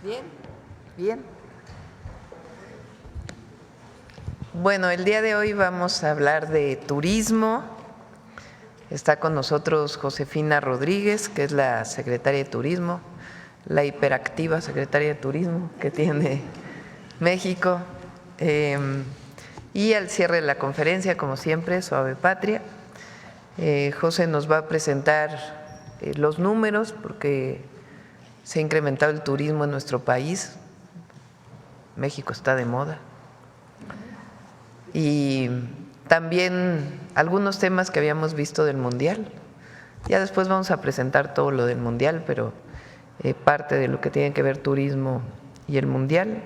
Bien, bien. Bueno, el día de hoy vamos a hablar de turismo. Está con nosotros Josefina Rodríguez, que es la secretaria de Turismo, la hiperactiva secretaria de Turismo que tiene México. Y al cierre de la conferencia, como siempre, Suave Patria, José nos va a presentar los números, porque se ha incrementado el turismo en nuestro país. México está de moda. Y también algunos temas que habíamos visto del Mundial. Ya después vamos a presentar todo lo del Mundial, pero parte de lo que tiene que ver turismo y el Mundial.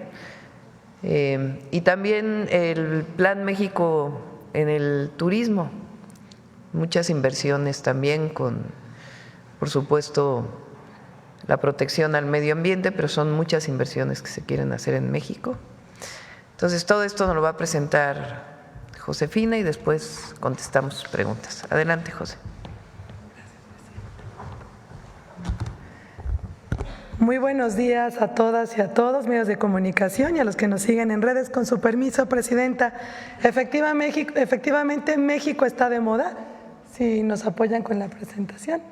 Y también el Plan México en el turismo. Muchas inversiones también con, por supuesto, la protección al medio ambiente, pero son muchas inversiones que se quieren hacer en México. Entonces, todo esto nos lo va a presentar Josefina y después contestamos sus preguntas. Adelante, José. Muy buenos días a todas y a todos, medios de comunicación y a los que nos siguen en redes. Con su permiso, Presidenta, efectivamente México está de moda. Si nos apoyan con la presentación.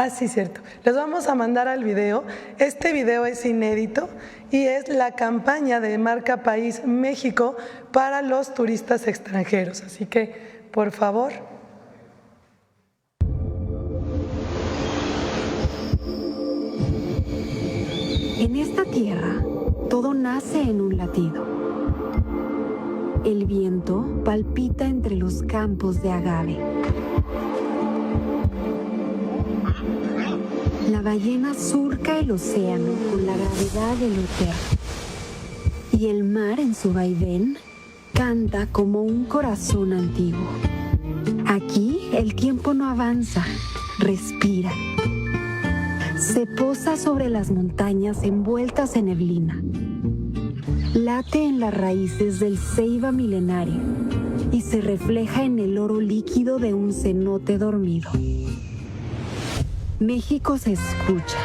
Sí, cierto. Les vamos a mandar al video. Este video es inédito y es la campaña de marca País México para los turistas extranjeros. Así que, por favor. En esta tierra, todo nace en un latido. El viento palpita entre los campos de agave. La ballena surca el océano con la gravedad del eterno. Y el mar en su vaivén canta como un corazón antiguo. Aquí el tiempo no avanza, respira. Se posa sobre las montañas envueltas en neblina. Late en las raíces del ceiba milenario y se refleja en el oro líquido de un cenote dormido. México se escucha,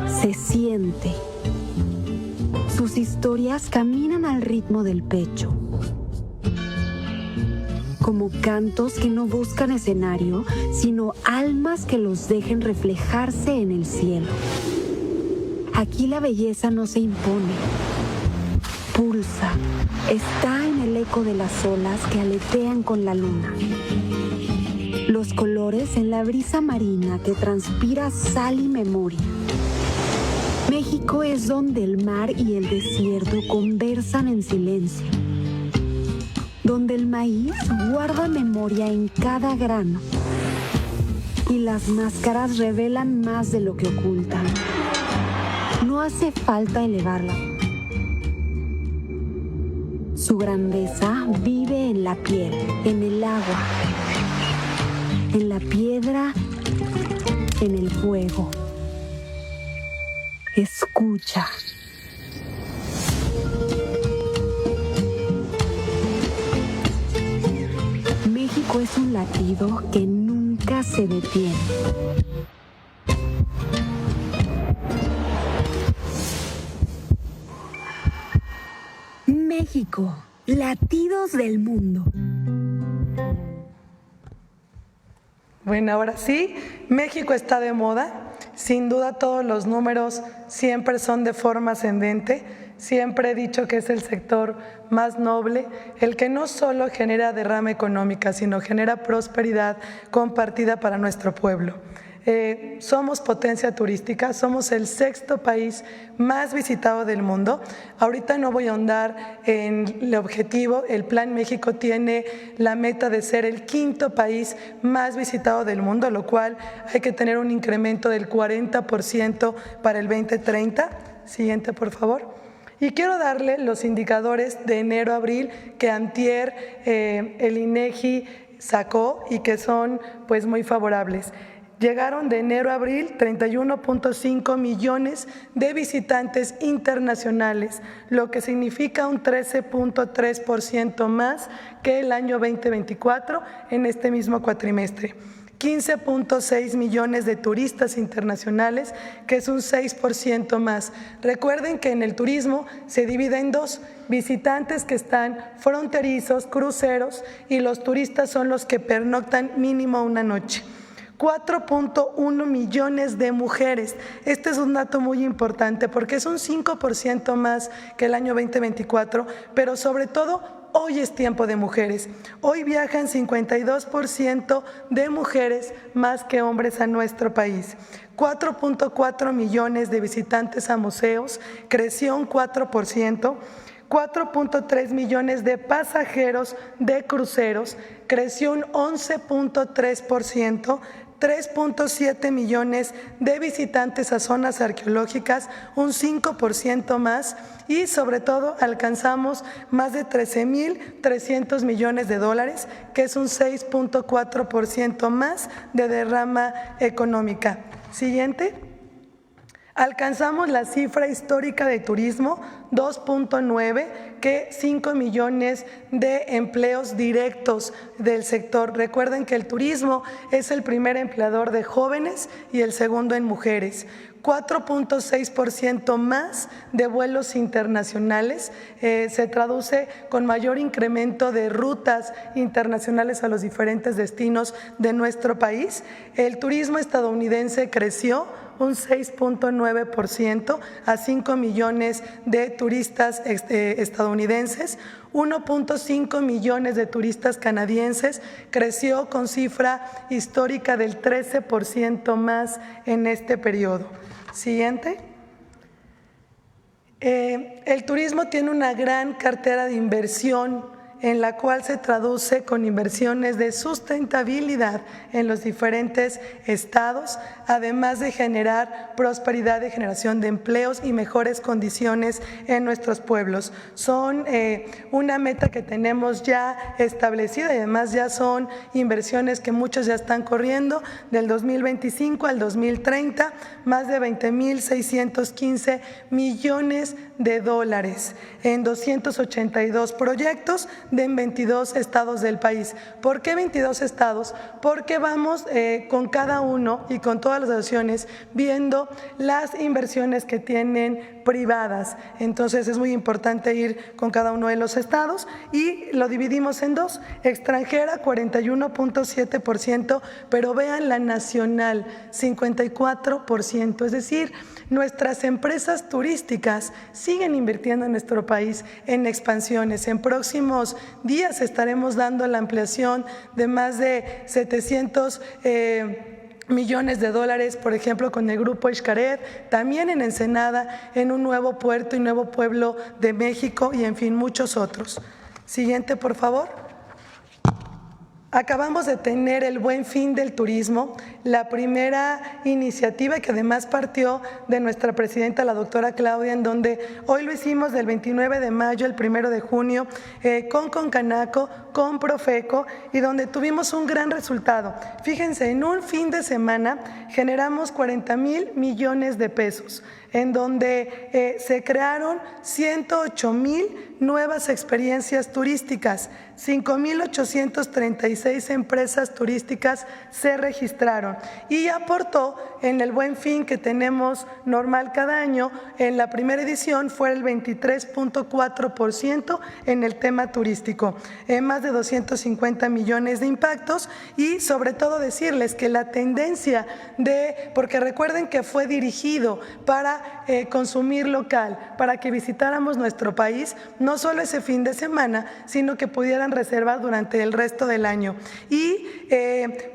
se siente. Sus historias caminan al ritmo del pecho. Como cantos que no buscan escenario, sino almas que los dejen reflejarse en el cielo. Aquí la belleza no se impone, pulsa, está en el eco de las olas que aletean con la luna. Los colores en la brisa marina que transpira sal y memoria. México es donde el mar y el desierto conversan en silencio. Donde el maíz guarda memoria en cada grano. Y las máscaras revelan más de lo que ocultan. No hace falta elevarla. Su grandeza vive en la piel, en el agua, en la piedra, en el fuego. Escucha. México es un latido que nunca se detiene. México, latidos del mundo. Bueno, ahora sí, México está de moda. Sin duda todos los números siempre son de forma ascendente. Siempre he dicho que es el sector más noble, el que no solo genera derrama económica, sino genera prosperidad compartida para nuestro pueblo. Somos potencia turística, somos el 6º país más visitado del mundo. Ahorita no voy a ahondar en el objetivo. El Plan México tiene la meta de ser el 5º país más visitado del mundo, lo cual hay que tener un incremento del 40% para el 2030. Siguiente, por favor. Y quiero darle los indicadores de enero a abril que antier el INEGI sacó y que son pues muy favorables. Llegaron de enero a abril 31.5 millones de visitantes internacionales, lo que significa un 13.3% más que el año 2024 en este mismo cuatrimestre. 15.6 millones de turistas internacionales, que es un 6% más. Recuerden que en el turismo se divide en dos: visitantes que están fronterizos, cruceros, y los turistas son los que pernoctan mínimo una noche. 4.1 millones de mujeres. Este es un dato muy importante porque es un 5% más que el año 2024, pero sobre todo hoy es tiempo de mujeres. Hoy viajan 52% de mujeres más que hombres a nuestro país. 4.4 millones de visitantes a museos, creció un 4%. 4.3 millones de pasajeros de cruceros, creció un 11.3%. 3.7 millones de visitantes a zonas arqueológicas, un 5% más, y sobre todo alcanzamos más de 13.300 millones de dólares, que es un 6.4% más de derrama económica. Siguiente. Alcanzamos la cifra histórica de turismo, 2.9, que 5 millones de empleos directos del sector. Recuerden que el turismo es el primer empleador de jóvenes y el segundo en mujeres. 4.6% más de vuelos internacionales, se traduce con mayor incremento de rutas internacionales a los diferentes destinos de nuestro país. El turismo estadounidense creció un 6.9% a 5 millones de turistas estadounidenses. 1.5 millones de turistas canadienses, creció con cifra histórica del 13% más en este periodo. Siguiente. El turismo tiene una gran cartera de inversión, en la cual se traduce con inversiones de sustentabilidad en los diferentes estados, además de generar prosperidad de generación de empleos y mejores condiciones en nuestros pueblos. Son una meta que tenemos ya establecida, y además ya son inversiones que muchos ya están corriendo, del 2025 al 2030, más de 20.615 millones de dólares en 282 proyectos de 22 estados del país. ¿Por qué 22 estados? Porque vamos con cada uno y con todas las asociaciones viendo las inversiones que tienen privadas. Entonces es muy importante ir con cada uno de los estados y lo dividimos en dos: extranjera 41.7%, pero vean la nacional 54%, es decir, nuestras empresas turísticas siguen invirtiendo en nuestro país en expansiones. En próximos días estaremos dando la ampliación de más de 700 millones de dólares, por ejemplo, con el Grupo Xcaret, también en Ensenada, en un nuevo puerto y nuevo pueblo de México, y en fin, muchos otros. Siguiente, por favor. Acabamos de tener el Buen Fin del Turismo, la primera iniciativa que además partió de nuestra presidenta, la doctora Claudia, en donde hoy lo hicimos del 29 de mayo al 1 de junio con Concanaco, con Profeco, y donde tuvimos un gran resultado. Fíjense, en un fin de semana generamos 40,000 millones de pesos, en donde se crearon 108,000 nuevas experiencias turísticas, 5,836 empresas turísticas se registraron, y aportó en el Buen Fin que tenemos normal cada año. En la primera edición fue el 23.4% en el tema turístico, más de 250 millones de impactos, y sobre todo decirles que la tendencia porque recuerden que fue dirigido para consumir local, para que visitáramos nuestro país, no solo ese fin de semana, sino que pudieran reservar durante el resto del año. Y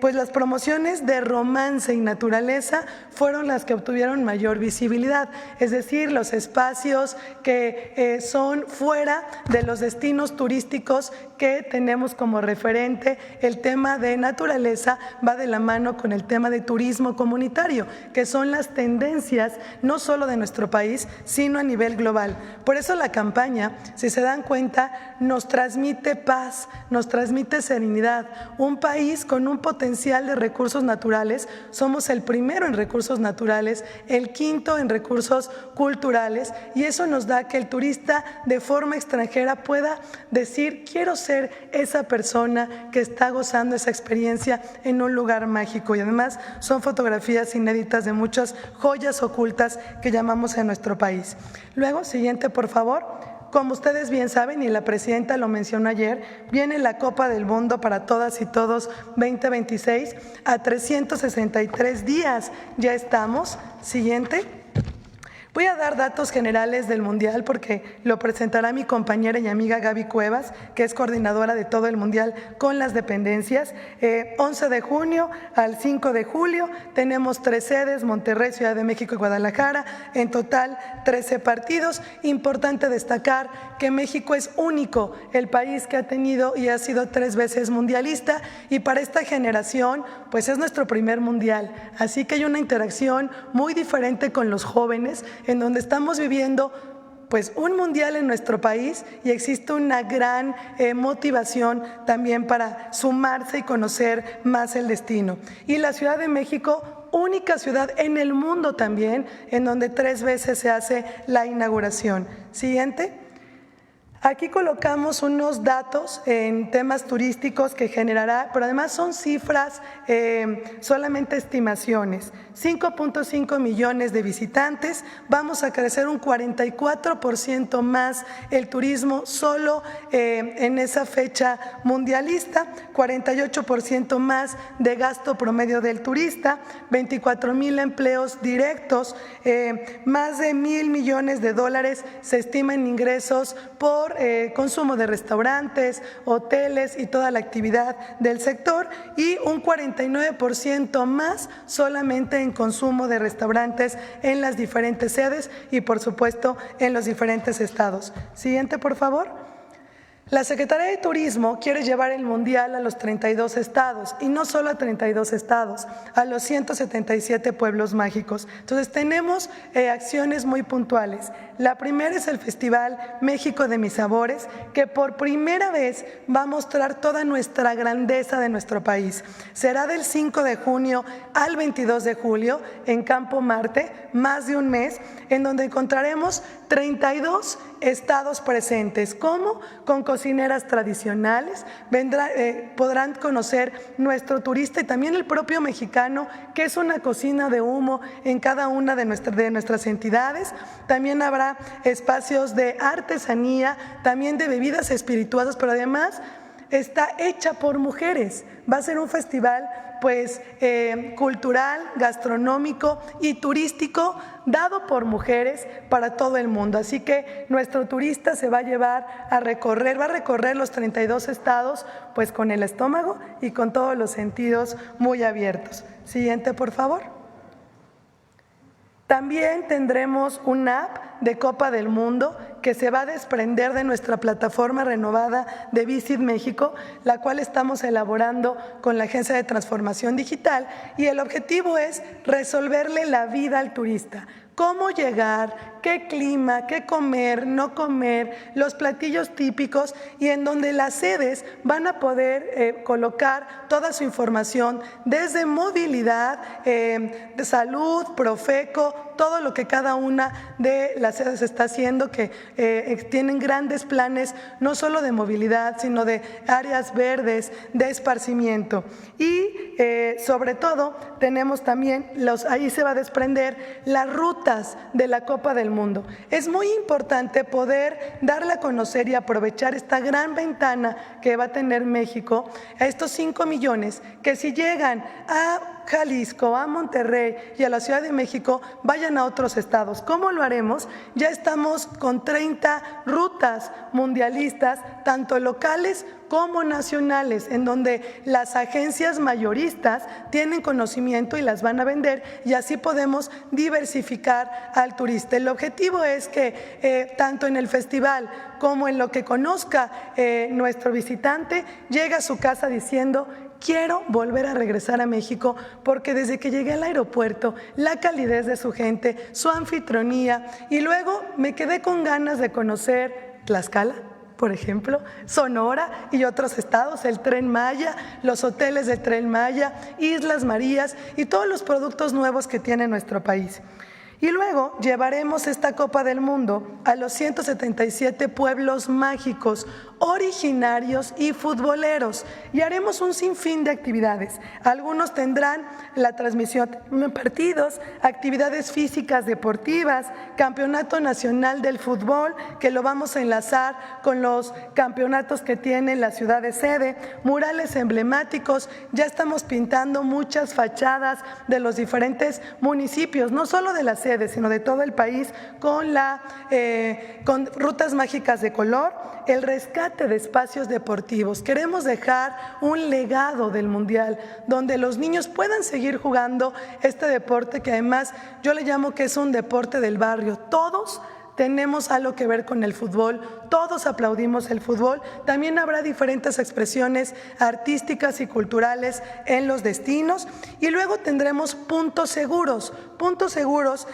pues las promociones de romance y naturaleza fueron las que obtuvieron mayor visibilidad, es decir, los espacios que son fuera de los destinos turísticos que tenemos como referente. El tema de naturaleza va de la mano con el tema de turismo comunitario, que son las tendencias no solo de nuestro país, sino a nivel global. Por eso la campaña, si se dan cuenta, nos transmite paz, nos transmite serenidad. Un país con un potencial de recursos naturales, somos el primero en recursos naturales, el quinto en recursos culturales, y eso nos da que el turista de forma extranjera pueda decir: quiero ser esa persona que está gozando esa experiencia en un lugar mágico. Y además son fotografías inéditas de muchas joyas ocultas que llamamos en nuestro país. Luego, siguiente por favor. Como ustedes bien saben, y la presidenta lo mencionó ayer, viene la Copa del Mundo para todas y todos 2026 a 363 días. Ya estamos. Siguiente. Voy a dar datos generales del Mundial porque lo presentará mi compañera y amiga Gaby Cuevas, que es coordinadora de todo el Mundial con las dependencias. 11 de junio al 5 de julio tenemos 3 sedes: Monterrey, Ciudad de México y Guadalajara. En total 13 partidos. Importante destacar que México es único, el país que ha tenido y ha sido 3 veces mundialista, y para esta generación pues es nuestro primer Mundial. Así que hay una interacción muy diferente con los jóvenes, en donde estamos viviendo pues un mundial en nuestro país, y existe una gran motivación también para sumarse y conocer más el destino. Y la Ciudad de México, única ciudad en el mundo también, en donde 3 veces se hace la inauguración. Siguiente. Aquí colocamos unos datos en temas turísticos que generará, pero además son cifras, solamente estimaciones. 5.5 millones de visitantes, vamos a crecer un 44% más el turismo solo en esa fecha mundialista, 48% más de gasto promedio del turista, 24,000 empleos directos, más de $1,000 millones se estima en ingresos por consumo de restaurantes, hoteles y toda la actividad del sector, y un 49% más solamente en consumo de restaurantes en las diferentes sedes y por supuesto en los diferentes estados. Siguiente, por favor. La Secretaría de Turismo quiere llevar el Mundial a los 32 estados, y no solo a 32 estados, a los 177 pueblos mágicos. Entonces tenemos acciones muy puntuales. La primera es el Festival México de Mis Sabores, que por primera vez va a mostrar toda nuestra grandeza de nuestro país. Será del 5 de junio al 22 de julio en Campo Marte, más de un mes, en donde encontraremos 32 estados presentes. ¿Cómo? Con cocineras tradicionales, podrán conocer nuestro turista y también el propio mexicano, que es una cocina de humo en cada una de nuestras entidades. También habrá espacios de artesanía, también de bebidas espirituosas, pero además está hecha por mujeres. Va a ser un festival pues cultural, gastronómico y turístico dado por mujeres para todo el mundo. Así que nuestro turista se va a llevar a recorrer, va a recorrer los 32 estados pues con el estómago y con todos los sentidos muy abiertos. Siguiente, por favor. También tendremos una app de Copa del Mundo que se va a desprender de nuestra plataforma renovada de Visit México, la cual estamos elaborando con la Agencia de Transformación Digital, y el objetivo es resolverle la vida al turista. Cómo llegar, qué clima, qué comer, no comer, los platillos típicos, y en donde las sedes van a poder colocar toda su información desde movilidad, de salud, Profeco, todo lo que cada una de las sedes está haciendo, que tienen grandes planes no solo de movilidad, sino de áreas verdes, de esparcimiento. Y sobre todo tenemos también, ahí se va a desprender las rutas de la Copa del Mundo. Es muy importante poder darle a conocer y aprovechar esta gran ventana que va a tener México a estos 5 millones que, si llegan a Jalisco, a Monterrey y a la Ciudad de México, vayan a otros estados. ¿Cómo lo haremos? Ya estamos con 30 rutas mundialistas, tanto locales como nacionales, en donde las agencias mayoristas tienen conocimiento y las van a vender, y así podemos diversificar al turista. El objetivo es que tanto en el festival como en lo que conozca nuestro visitante, llegue a su casa diciendo: quiero volver a regresar a México porque desde que llegué al aeropuerto, la calidez de su gente, su anfitrionía, y luego me quedé con ganas de conocer Tlaxcala, por ejemplo, Sonora y otros estados, el Tren Maya, los hoteles del Tren Maya, Islas Marías y todos los productos nuevos que tiene nuestro país. Y luego llevaremos esta Copa del Mundo a los 177 pueblos mágicos, originarios y futboleros, y haremos un sinfín de actividades. Algunos tendrán la transmisión de partidos, actividades físicas deportivas, campeonato nacional del fútbol, que lo vamos a enlazar con los campeonatos que tiene la ciudad de sede, murales emblemáticos. Ya estamos pintando muchas fachadas de los diferentes municipios, no solo de la sede, sino de todo el país, con rutas mágicas de color, el rescate de espacios deportivos. Queremos dejar un legado del Mundial donde los niños puedan seguir jugando este deporte, que además yo le llamo que es un deporte del barrio. Todos tenemos algo que ver con el fútbol, todos aplaudimos el fútbol. También habrá diferentes expresiones artísticas y culturales en los destinos, y luego tendremos puntos seguros. Puntos seguros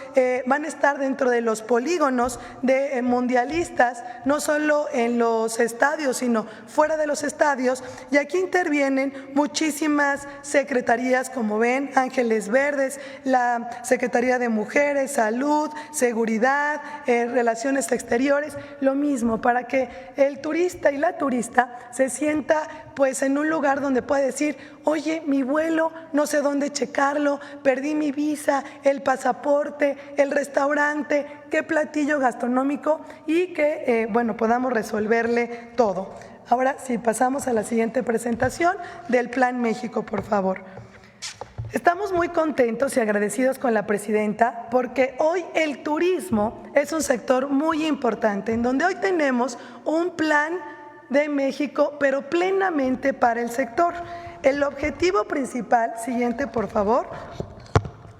van a estar dentro de los polígonos de mundialistas, no solo en los estadios, sino fuera de los estadios, y aquí intervienen muchísimas secretarías, como ven, Ángeles Verdes, la Secretaría de Mujeres, Salud, Seguridad, Relaciones Exteriores, lo mismo, para que el turista y la turista se sienta pues en un lugar donde pueda decir: oye, mi vuelo, no sé dónde checarlo, perdí mi visa, el pasaporte, el restaurante, qué platillo gastronómico, y que podamos resolverle todo. Ahora sí, pasamos a la siguiente presentación del Plan México, por favor. Estamos muy contentos y agradecidos con la presidenta porque hoy el turismo es un sector muy importante, en donde hoy tenemos un plan de México, pero plenamente para el sector. El objetivo principal, siguiente por favor.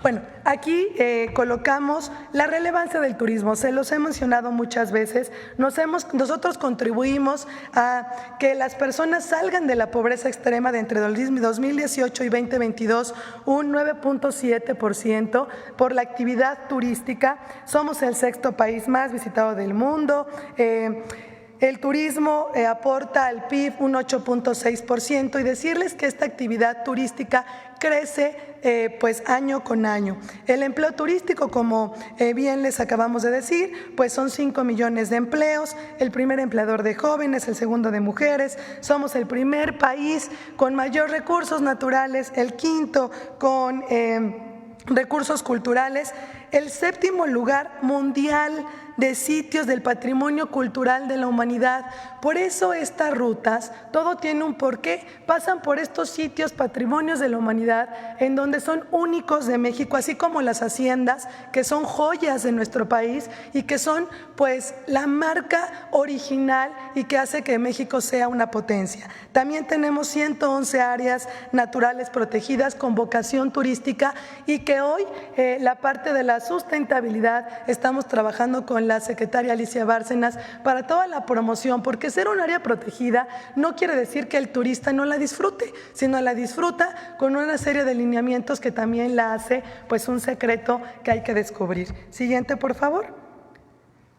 Bueno, aquí colocamos la relevancia del turismo, se los he mencionado muchas veces. Nosotros contribuimos a que las personas salgan de la pobreza extrema de entre 2018 y 2022, un 9.7% por la actividad turística. Somos el sexto país más visitado del mundo. El turismo aporta al PIB un 8.6%, y decirles que esta actividad turística crece pues año con año. El empleo turístico, como bien les acabamos de decir, pues son 5 millones de empleos, el primer empleador de jóvenes, el segundo de mujeres. Somos el primer país con mayor recursos naturales, el quinto con recursos culturales, el séptimo lugar mundial de sitios del patrimonio cultural de la humanidad. Por eso estas rutas, todo tiene un porqué, pasan por estos sitios patrimonios de la humanidad, en donde son únicos de México, así como las haciendas, que son joyas de nuestro país y que son pues la marca original y que hace que México sea una potencia. También tenemos 111 áreas naturales protegidas con vocación turística, y que hoy la parte de la sustentabilidad estamos trabajando con la secretaria Alicia Bárcenas para toda la promoción, porque ser un área protegida no quiere decir que el turista no la disfrute, sino la disfruta con una serie de lineamientos que también la hace pues un secreto que hay que descubrir. Siguiente, por favor.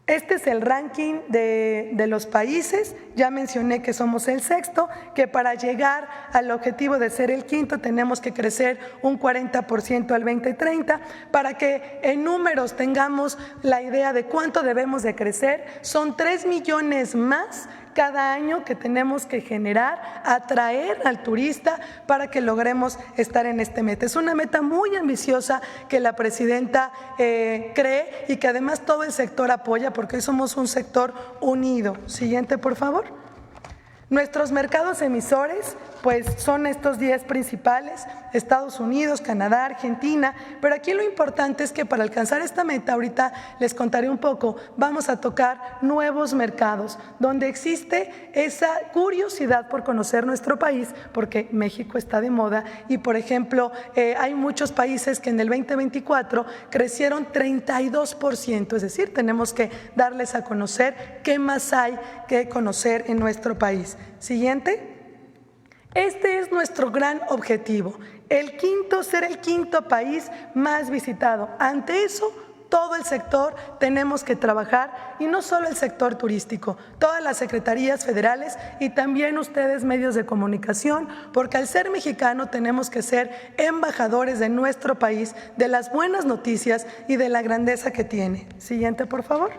Este es el ranking de los países. Ya mencioné que somos el sexto, que para llegar al objetivo de ser el quinto tenemos que crecer un 40% al 2030. Para que en números tengamos la idea de cuánto debemos de crecer, son 3 millones más cada año que tenemos que generar, atraer al turista para que logremos estar en este meta. Es una meta muy ambiciosa que la presidenta cree, y que además todo el sector apoya, porque hoy somos un sector unido. Siguiente, por favor. Nuestros mercados emisores pues son estos 10 principales: Estados Unidos, Canadá, Argentina, pero aquí lo importante es que para alcanzar esta meta, ahorita les contaré un poco, vamos a tocar nuevos mercados donde existe esa curiosidad por conocer nuestro país, porque México está de moda. Y por ejemplo, hay muchos países que en el 2024 crecieron 32%, es decir, tenemos que darles a conocer qué más hay que conocer en nuestro país. Siguiente. Este es nuestro gran objetivo, ser el quinto país más visitado. Ante eso, todo el sector tenemos que trabajar, y no solo el sector turístico, todas las secretarías federales y también ustedes, medios de comunicación, porque al ser mexicano tenemos que ser embajadores de nuestro país, de las buenas noticias y de la grandeza que tiene. Siguiente, por favor.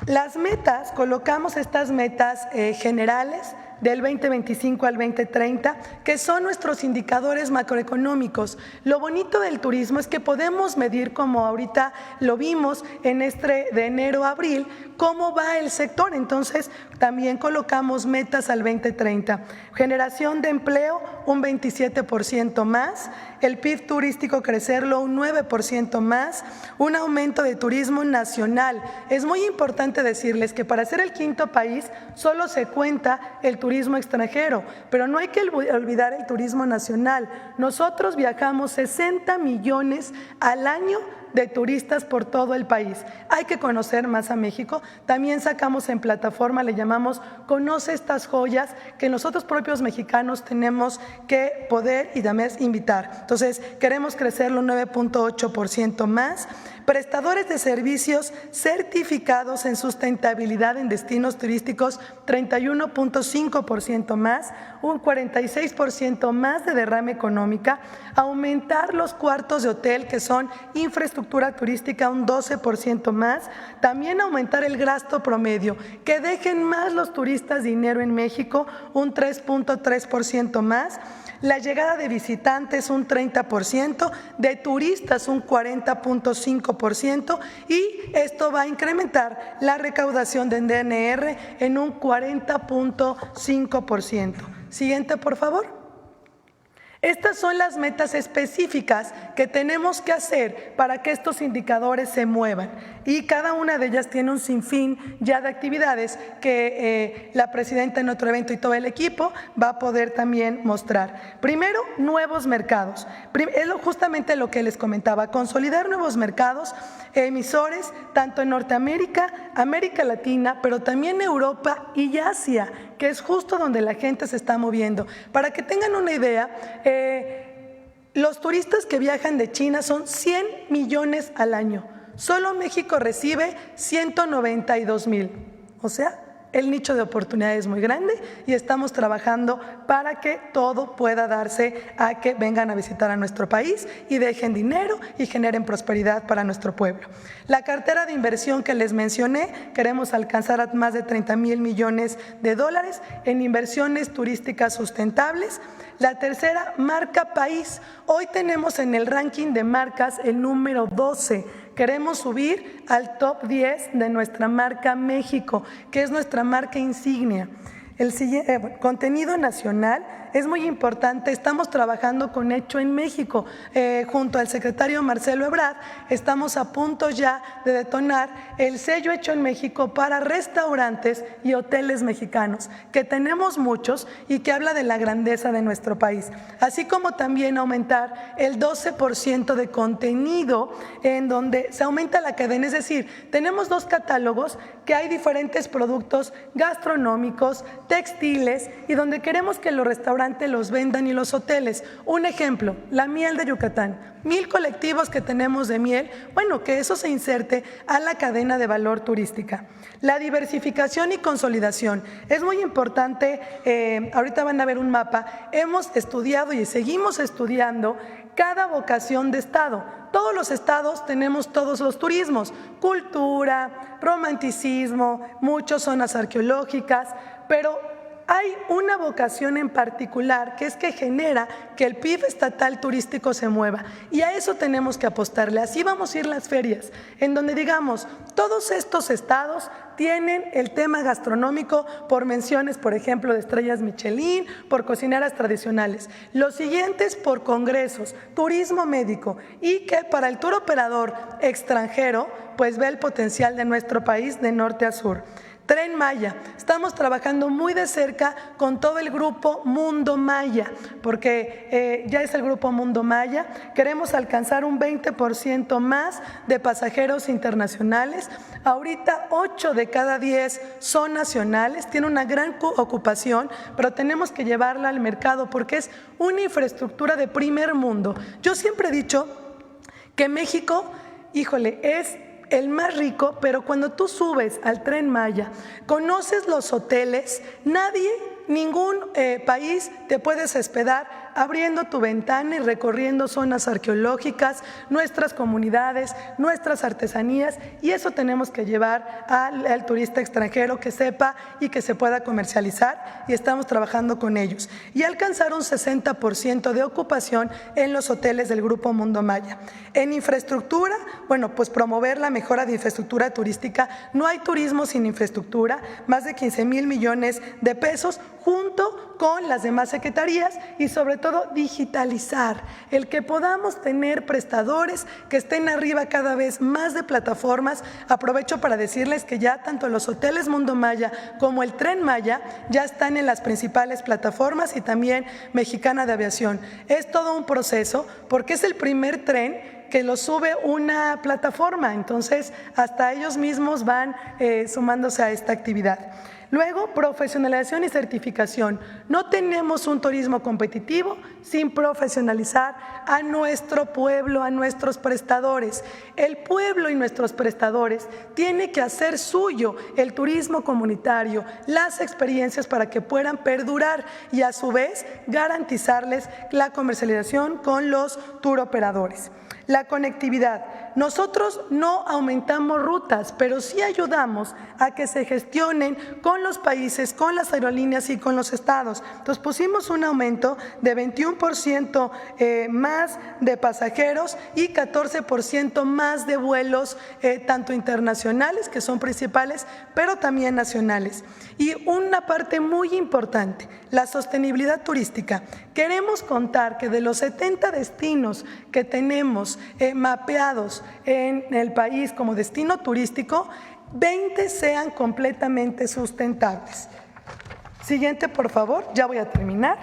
Las metas, colocamos estas metas generales del 2025 al 2030, que son nuestros indicadores macroeconómicos. Lo bonito del turismo es que podemos medir, como ahorita lo vimos en de enero a abril, cómo va el sector. Entonces, también colocamos metas al 2030. Generación de empleo, un 27% más. El PIB turístico crecerlo un 9% más. Un aumento de turismo nacional. Es muy importante decirles que para ser el quinto país solo se cuenta el turismo extranjero, pero no hay que olvidar el turismo nacional. Nosotros viajamos 60 millones al año de turistas por todo el país. Hay que conocer más a México. También sacamos en plataforma, le llamamos Conoce estas joyas, que nosotros propios mexicanos tenemos que poder y también invitar. Entonces, queremos crecerlo un 9.8% más. Prestadores de servicios certificados en sustentabilidad en destinos turísticos, 31.5% más, un 46% más de derrama económica. Aumentar los cuartos de hotel, que son infraestructura turística, un 12% más. También aumentar el gasto promedio, que dejen más los turistas dinero en México, un 3.3% más. La llegada de visitantes un 30%, de turistas un 40.5%, y esto va a incrementar la recaudación de DNR en un 40.5%. Siguiente, por favor. Estas son las metas específicas que tenemos que hacer para que estos indicadores se muevan, y cada una de ellas tiene un sinfín ya de actividades que la presidenta en otro evento y todo el equipo va a poder también mostrar. Primero, nuevos mercados. Es justamente lo que les comentaba, consolidar nuevos mercados, emisores, tanto en Norteamérica, América Latina, pero también Europa y Asia, que es justo donde la gente se está moviendo. Para que tengan una idea, los turistas que viajan de China son 100 millones al año. Solo México recibe 192,000. O sea, el nicho de oportunidad es muy grande, y estamos trabajando para que todo pueda darse a que vengan a visitar a nuestro país y dejen dinero y generen prosperidad para nuestro pueblo. La cartera de inversión que les mencioné, queremos alcanzar a más de 30,000 millones de dólares en inversiones turísticas sustentables. La tercera, marca país. Hoy tenemos en el ranking de marcas el número 12. Queremos subir al top 10 de nuestra marca México, que es nuestra marca insignia. El contenido nacional es muy importante. Estamos trabajando con Hecho en México. Junto al secretario Marcelo Ebrard, estamos a punto ya de detonar el sello Hecho en México para restaurantes y hoteles mexicanos, que tenemos muchos y que habla de la grandeza de nuestro país. Así como también aumentar el 12% de contenido en donde se aumenta la cadena. Es decir, tenemos 2 catálogos que hay diferentes productos gastronómicos, textiles, y donde queremos que los restaurantes los vendan y los hoteles. Un ejemplo, la miel de Yucatán. 1,000 colectivos que tenemos de miel, bueno, que eso se inserte a la cadena de valor turística. La diversificación y consolidación. Es muy importante, ahorita van a ver un mapa, hemos estudiado y seguimos estudiando cada vocación de estado. Todos los estados tenemos todos los turismos, cultura, romanticismo, muchas zonas arqueológicas, pero hay una vocación en particular, que es que genera que el PIB estatal turístico se mueva, y a eso tenemos que apostarle. Así vamos a ir las ferias, en donde digamos, todos estos estados tienen el tema gastronómico por menciones, por ejemplo, de estrellas Michelin, por cocineras tradicionales. Los siguientes por congresos, turismo médico, y que para el tour operador extranjero, pues ve el potencial de nuestro país de norte a sur. Tren Maya, estamos trabajando muy de cerca con todo el grupo Mundo Maya, porque ya es el grupo Mundo Maya. Queremos alcanzar un 20% más de pasajeros internacionales. Ahorita 8 de cada 10 son nacionales, tiene una gran ocupación, pero tenemos que llevarla al mercado porque es una infraestructura de primer mundo. Yo siempre he dicho que México, híjole, es el más rico, pero cuando tú subes al Tren Maya, conoces los hoteles, ningún país te puedes hospedar abriendo tu ventana y recorriendo zonas arqueológicas, nuestras comunidades, nuestras artesanías, y eso tenemos que llevar al turista extranjero que sepa y que se pueda comercializar, y estamos trabajando con ellos. Y alcanzar un 60% de ocupación en los hoteles del Grupo Mundo Maya. En infraestructura, bueno, pues promover la mejora de infraestructura turística. No hay turismo sin infraestructura, más de 15,000 millones de pesos, junto con las demás secretarías, y sobre todo digitalizar, el que podamos tener prestadores que estén arriba cada vez más de plataformas. Aprovecho para decirles que ya tanto los hoteles Mundo Maya como el Tren Maya ya están en las principales plataformas, y también Mexicana de Aviación. Es todo un proceso porque es el primer tren que lo sube una plataforma, entonces hasta ellos mismos van sumándose a esta actividad. Luego, profesionalización y certificación. No tenemos un turismo competitivo sin profesionalizar a nuestro pueblo, a nuestros prestadores. El pueblo y nuestros prestadores tienen que hacer suyo el turismo comunitario, las experiencias para que puedan perdurar y a su vez garantizarles la comercialización con los turoperadores. La conectividad. Nosotros no aumentamos rutas, pero sí ayudamos a que se gestionen con los países, con las aerolíneas y con los estados. Entonces pusimos un aumento de 21% más de pasajeros y 14% más de vuelos, tanto internacionales, que son principales, pero también nacionales. Y una parte muy importante, la sostenibilidad turística. Queremos contar que de los 70 destinos que tenemos mapeados en el país como destino turístico, 20 sean completamente sustentables. Siguiente, por favor, ya voy a terminar.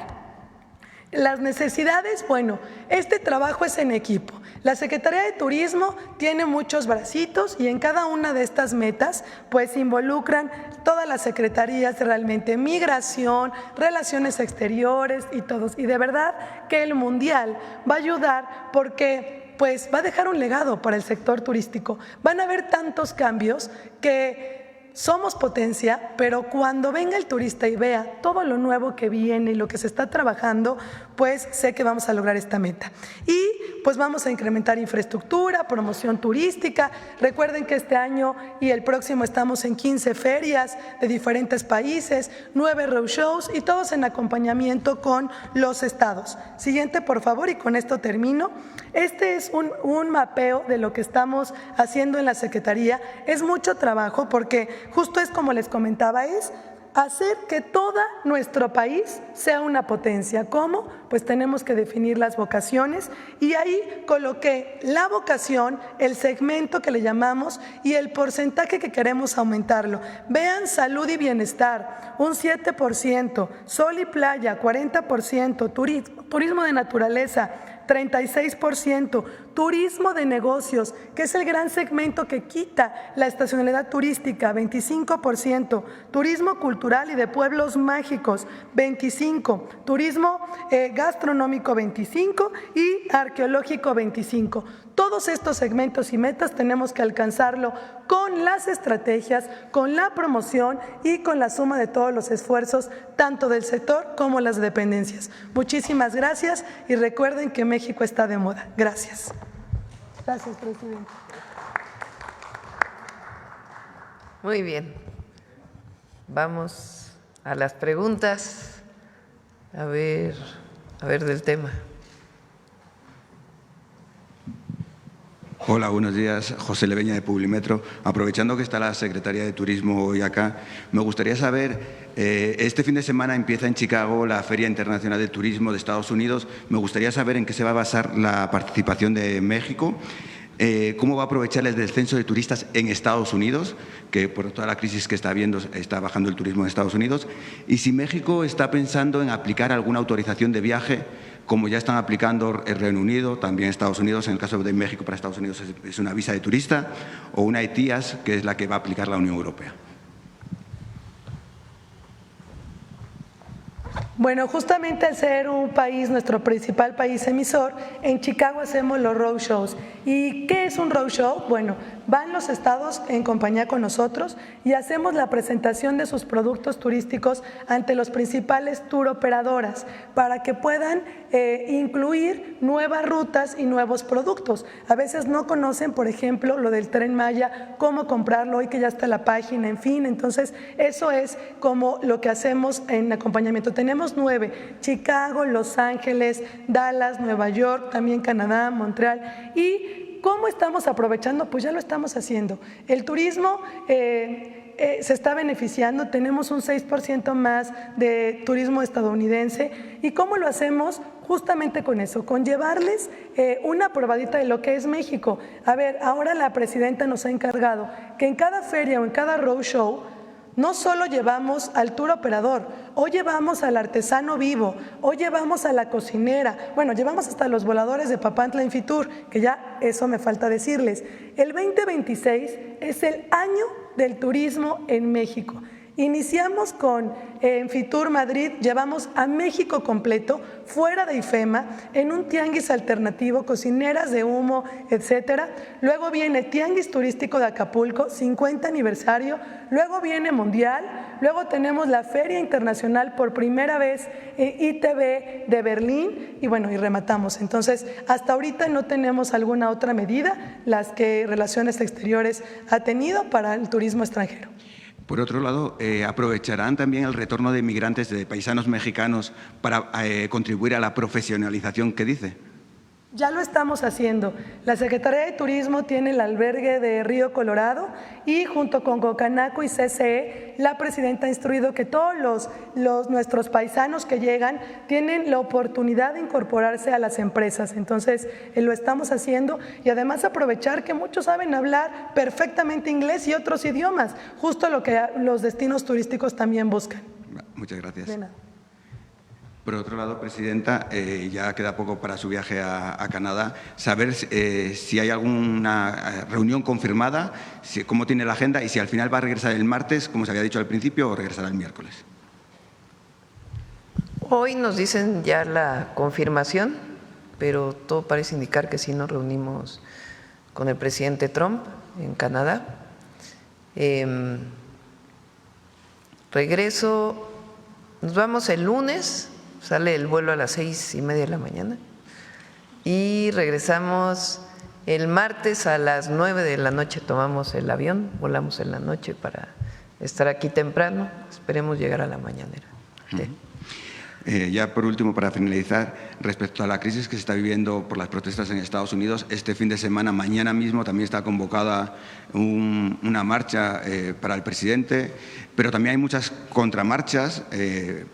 Las necesidades, bueno, este trabajo es en equipo. La Secretaría de Turismo tiene muchos bracitos y en cada una de estas metas pues involucran todas las secretarías, realmente migración, relaciones exteriores y todos. Y de verdad que el Mundial va a ayudar porque pues va a dejar un legado para el sector turístico. Van a haber tantos cambios que somos potencia, pero cuando venga el turista y vea todo lo nuevo que viene y lo que se está trabajando, pues sé que vamos a lograr esta meta. Y pues vamos a incrementar infraestructura, promoción turística. Recuerden que este año y el próximo estamos en 15 ferias de diferentes países, 9 roadshows y todos en acompañamiento con los estados. Siguiente, por favor, y con esto termino. Este es un mapeo de lo que estamos haciendo en la Secretaría. Es mucho trabajo porque justo es como les comentaba, es hacer que todo nuestro país sea una potencia. ¿Cómo? Pues tenemos que definir las vocaciones y ahí coloqué la vocación, el segmento que le llamamos y el porcentaje que queremos aumentarlo. Vean salud y bienestar, un 7%, sol y playa, 40%, turismo de naturaleza, 36%, turismo de negocios, que es el gran segmento que quita la estacionalidad turística, 25%, turismo cultural y de pueblos mágicos, 25%, turismo gastronómico, 25% y arqueológico, 25%. Todos estos segmentos y metas tenemos que alcanzarlo con las estrategias, con la promoción y con la suma de todos los esfuerzos, tanto del sector como las dependencias. Muchísimas gracias y recuerden que México está de moda. Gracias. Gracias, presidente. Muy bien. Vamos a las preguntas. A ver del tema. Hola, buenos días. José Leveña de Publimetro. Aprovechando que está la Secretaría de Turismo hoy acá, me gustaría saber, este fin de semana empieza en Chicago la Feria Internacional de Turismo de Estados Unidos. Me gustaría saber en qué se va a basar la participación de México. cómo va a aprovechar el descenso de turistas en Estados Unidos, que por toda la crisis que está habiendo está bajando el turismo en Estados Unidos, y si México está pensando en aplicar alguna autorización de viaje, como ya están aplicando el Reino Unido, también Estados Unidos. En el caso de México, para Estados Unidos es una visa de turista, o una ETIAS, que es la que va a aplicar la Unión Europea. Bueno, justamente al ser un país, nuestro principal país emisor, en Chicago hacemos los roadshows. ¿Y qué es un roadshow? Bueno, van los estados en compañía con nosotros y hacemos la presentación de sus productos turísticos ante los principales tour operadoras para que puedan incluir nuevas rutas y nuevos productos. A veces no conocen, por ejemplo, lo del Tren Maya, cómo comprarlo hoy que ya está la página, en fin. Entonces, eso es como lo que hacemos en acompañamiento. Tenemos 9, Chicago, Los Ángeles, Dallas, Nueva York, también Canadá, Montreal. ¿Y cómo estamos aprovechando? Pues ya lo estamos haciendo. El turismo se está beneficiando, tenemos un 6% más de turismo estadounidense. ¿Y cómo lo hacemos? Justamente con eso, con llevarles una probadita de lo que es México. A ver, ahora la presidenta nos ha encargado que en cada feria o en cada roadshow no solo llevamos al tour operador, hoy llevamos al artesano vivo, hoy llevamos a la cocinera, bueno, llevamos hasta los voladores de Papantla en Fitur, que ya eso me falta decirles. El 2026 es el año del turismo en México. Iniciamos con en Fitur Madrid, llevamos a México completo, fuera de IFEMA, en un tianguis alternativo, cocineras de humo, etcétera. Luego viene Tianguis Turístico de Acapulco, 50 aniversario. Luego viene Mundial. Luego tenemos la Feria Internacional por primera vez ITB de Berlín. Y bueno, y rematamos. Entonces, hasta ahorita no tenemos alguna otra medida, las que Relaciones Exteriores ha tenido para el turismo extranjero. Por otro lado, ¿aprovecharán también el retorno de migrantes, de paisanos mexicanos, para contribuir a la profesionalización que dice? Ya lo estamos haciendo. La Secretaría de Turismo tiene el albergue de Río Colorado y junto con Cocanaco y CCE, la presidenta ha instruido que todos nuestros paisanos que llegan tienen la oportunidad de incorporarse a las empresas. Entonces, lo estamos haciendo y además aprovechar que muchos saben hablar perfectamente inglés y otros idiomas, justo lo que los destinos turísticos también buscan. Muchas gracias. De nada. Por otro lado, presidenta, ya queda poco para su viaje a Canadá. Saber si hay alguna reunión confirmada, cómo tiene la agenda y si al final va a regresar el martes, como se había dicho al principio, o regresará el miércoles. Hoy nos dicen ya la confirmación, pero todo parece indicar que sí nos reunimos con el presidente Trump en Canadá. Regreso, nos vamos el lunes. Sale el vuelo a las 6:30 de la mañana y regresamos el martes a las 9 de la noche, tomamos el avión, volamos en la noche para estar aquí temprano, esperemos llegar a la mañanera. Ya por último, para finalizar, respecto a la crisis que se está viviendo por las protestas en Estados Unidos, este fin de semana, mañana mismo, también está convocada una marcha para el presidente, pero también hay muchas contramarchas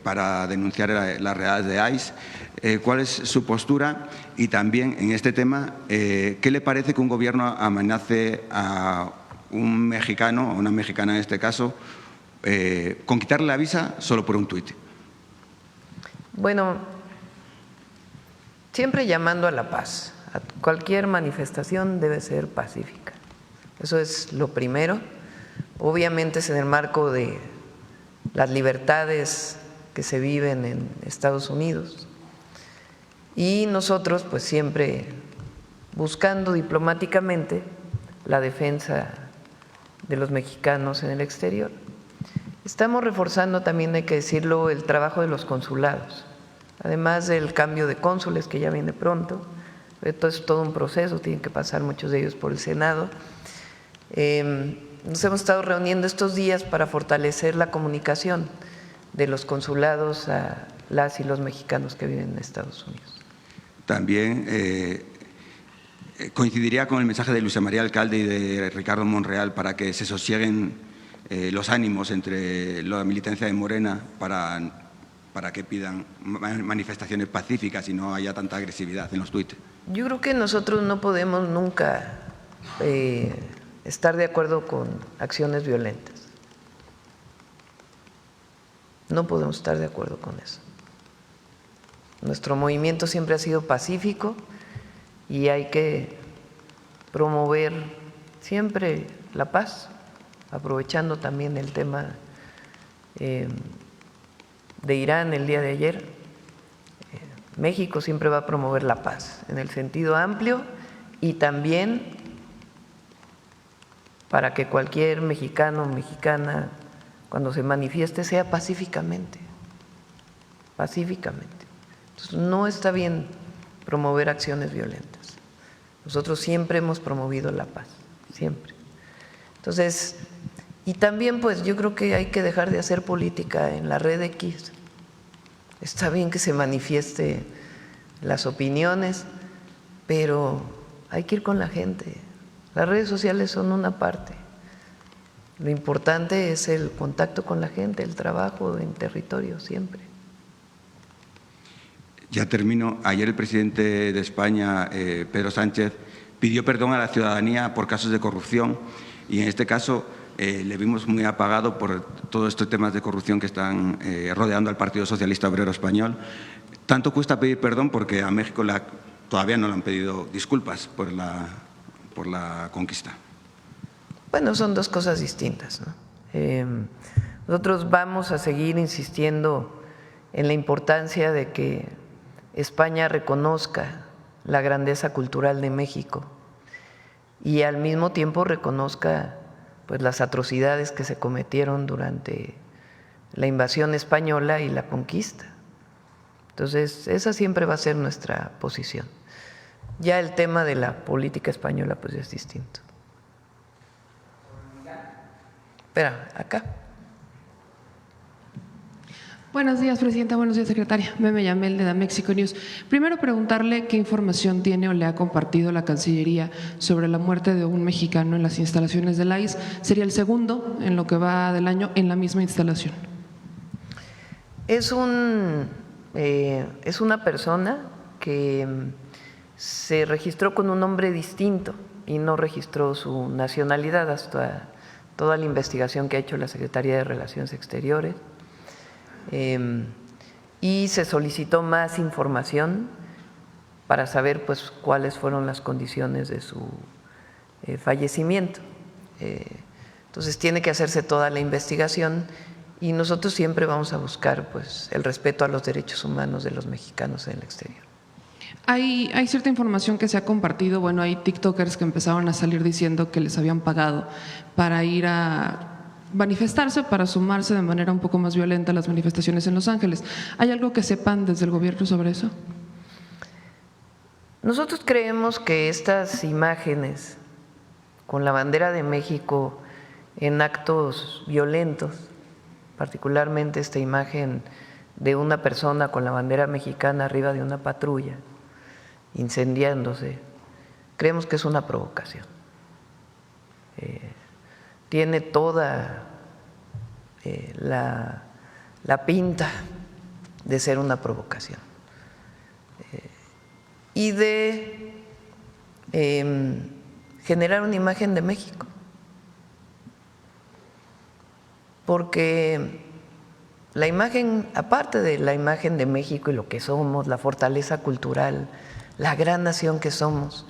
para denunciar las realidades de ICE. ¿Cuál es su postura? Y también en este tema, ¿qué le parece que un gobierno amenace a un mexicano, a una mexicana en este caso, con quitarle la visa solo por un tuit? Bueno, siempre llamando a la paz. Cualquier manifestación debe ser pacífica. Eso es lo primero. Obviamente es en el marco de las libertades que se viven en Estados Unidos. Y nosotros, pues siempre buscando diplomáticamente la defensa de los mexicanos en el exterior. Estamos reforzando también, hay que decirlo, el trabajo de los consulados. Además del cambio de cónsules que ya viene pronto, esto es todo un proceso, tienen que pasar muchos de ellos por el Senado. Nos hemos estado reuniendo estos días para fortalecer la comunicación de los consulados a las y los mexicanos que viven en Estados Unidos. También coincidiría con el mensaje de Luisa María Alcalde y de Ricardo Monreal para que se sosieguen los ánimos entre la militancia de Morena para que pidan manifestaciones pacíficas y no haya tanta agresividad en los tuits. Yo creo que nosotros no podemos nunca estar de acuerdo con acciones violentas. No podemos estar de acuerdo con eso. Nuestro movimiento siempre ha sido pacífico y hay que promover siempre la paz, aprovechando también el tema de Irán el día de ayer. México siempre va a promover la paz en el sentido amplio y también para que cualquier mexicano o mexicana cuando se manifieste sea pacíficamente, pacíficamente. Entonces, no está bien promover acciones violentas. Nosotros siempre hemos promovido la paz, siempre. Entonces, y también pues yo creo que hay que dejar de hacer política en la red X. Está bien que se manifieste las opiniones, pero hay que ir con la gente. Las redes sociales son una parte. Lo importante es el contacto con la gente, el trabajo en territorio siempre. Ya termino. Ayer el presidente de España, Pedro Sánchez, pidió perdón a la ciudadanía por casos de corrupción y en este caso le vimos muy apagado por todos estos temas de corrupción que están rodeando al Partido Socialista Obrero Español. Tanto cuesta pedir perdón porque a México todavía no le han pedido disculpas por la conquista. Bueno, son dos cosas distintas, ¿no? Nosotros vamos a seguir insistiendo en la importancia de que España reconozca la grandeza cultural de México y al mismo tiempo reconozca pues las atrocidades que se cometieron durante la invasión española y la conquista. Entonces, esa siempre va a ser nuestra posición. Ya el tema de la política española pues es distinto. Espera, acá. Buenos días, presidenta. Buenos días, secretaria. Meme Yamel, de Mexico News. Primero, preguntarle qué información tiene o le ha compartido la Cancillería sobre la muerte de un mexicano en las instalaciones de la ICE. Sería el segundo en lo que va del año en la misma instalación. Es una persona que se registró con un nombre distinto y no registró su nacionalidad hasta toda la investigación que ha hecho la Secretaría de Relaciones Exteriores. Y se solicitó más información para saber pues cuáles fueron las condiciones de su fallecimiento. Entonces tiene que hacerse toda la investigación y nosotros siempre vamos a buscar pues el respeto a los derechos humanos de los mexicanos en el exterior. Hay cierta información que se ha compartido, bueno, hay tiktokers que empezaron a salir diciendo que les habían pagado para ir a manifestarse, para sumarse de manera un poco más violenta a las manifestaciones en Los Ángeles. ¿Hay algo que sepan desde el gobierno sobre eso? Nosotros creemos que estas imágenes con la bandera de México en actos violentos, particularmente esta imagen de una persona con la bandera mexicana arriba de una patrulla, incendiándose, creemos que es una provocación. Tiene toda la pinta de ser una provocación y de generar una imagen de México, porque la imagen, aparte de la imagen de México y lo que somos, la fortaleza cultural, la gran nación que somos,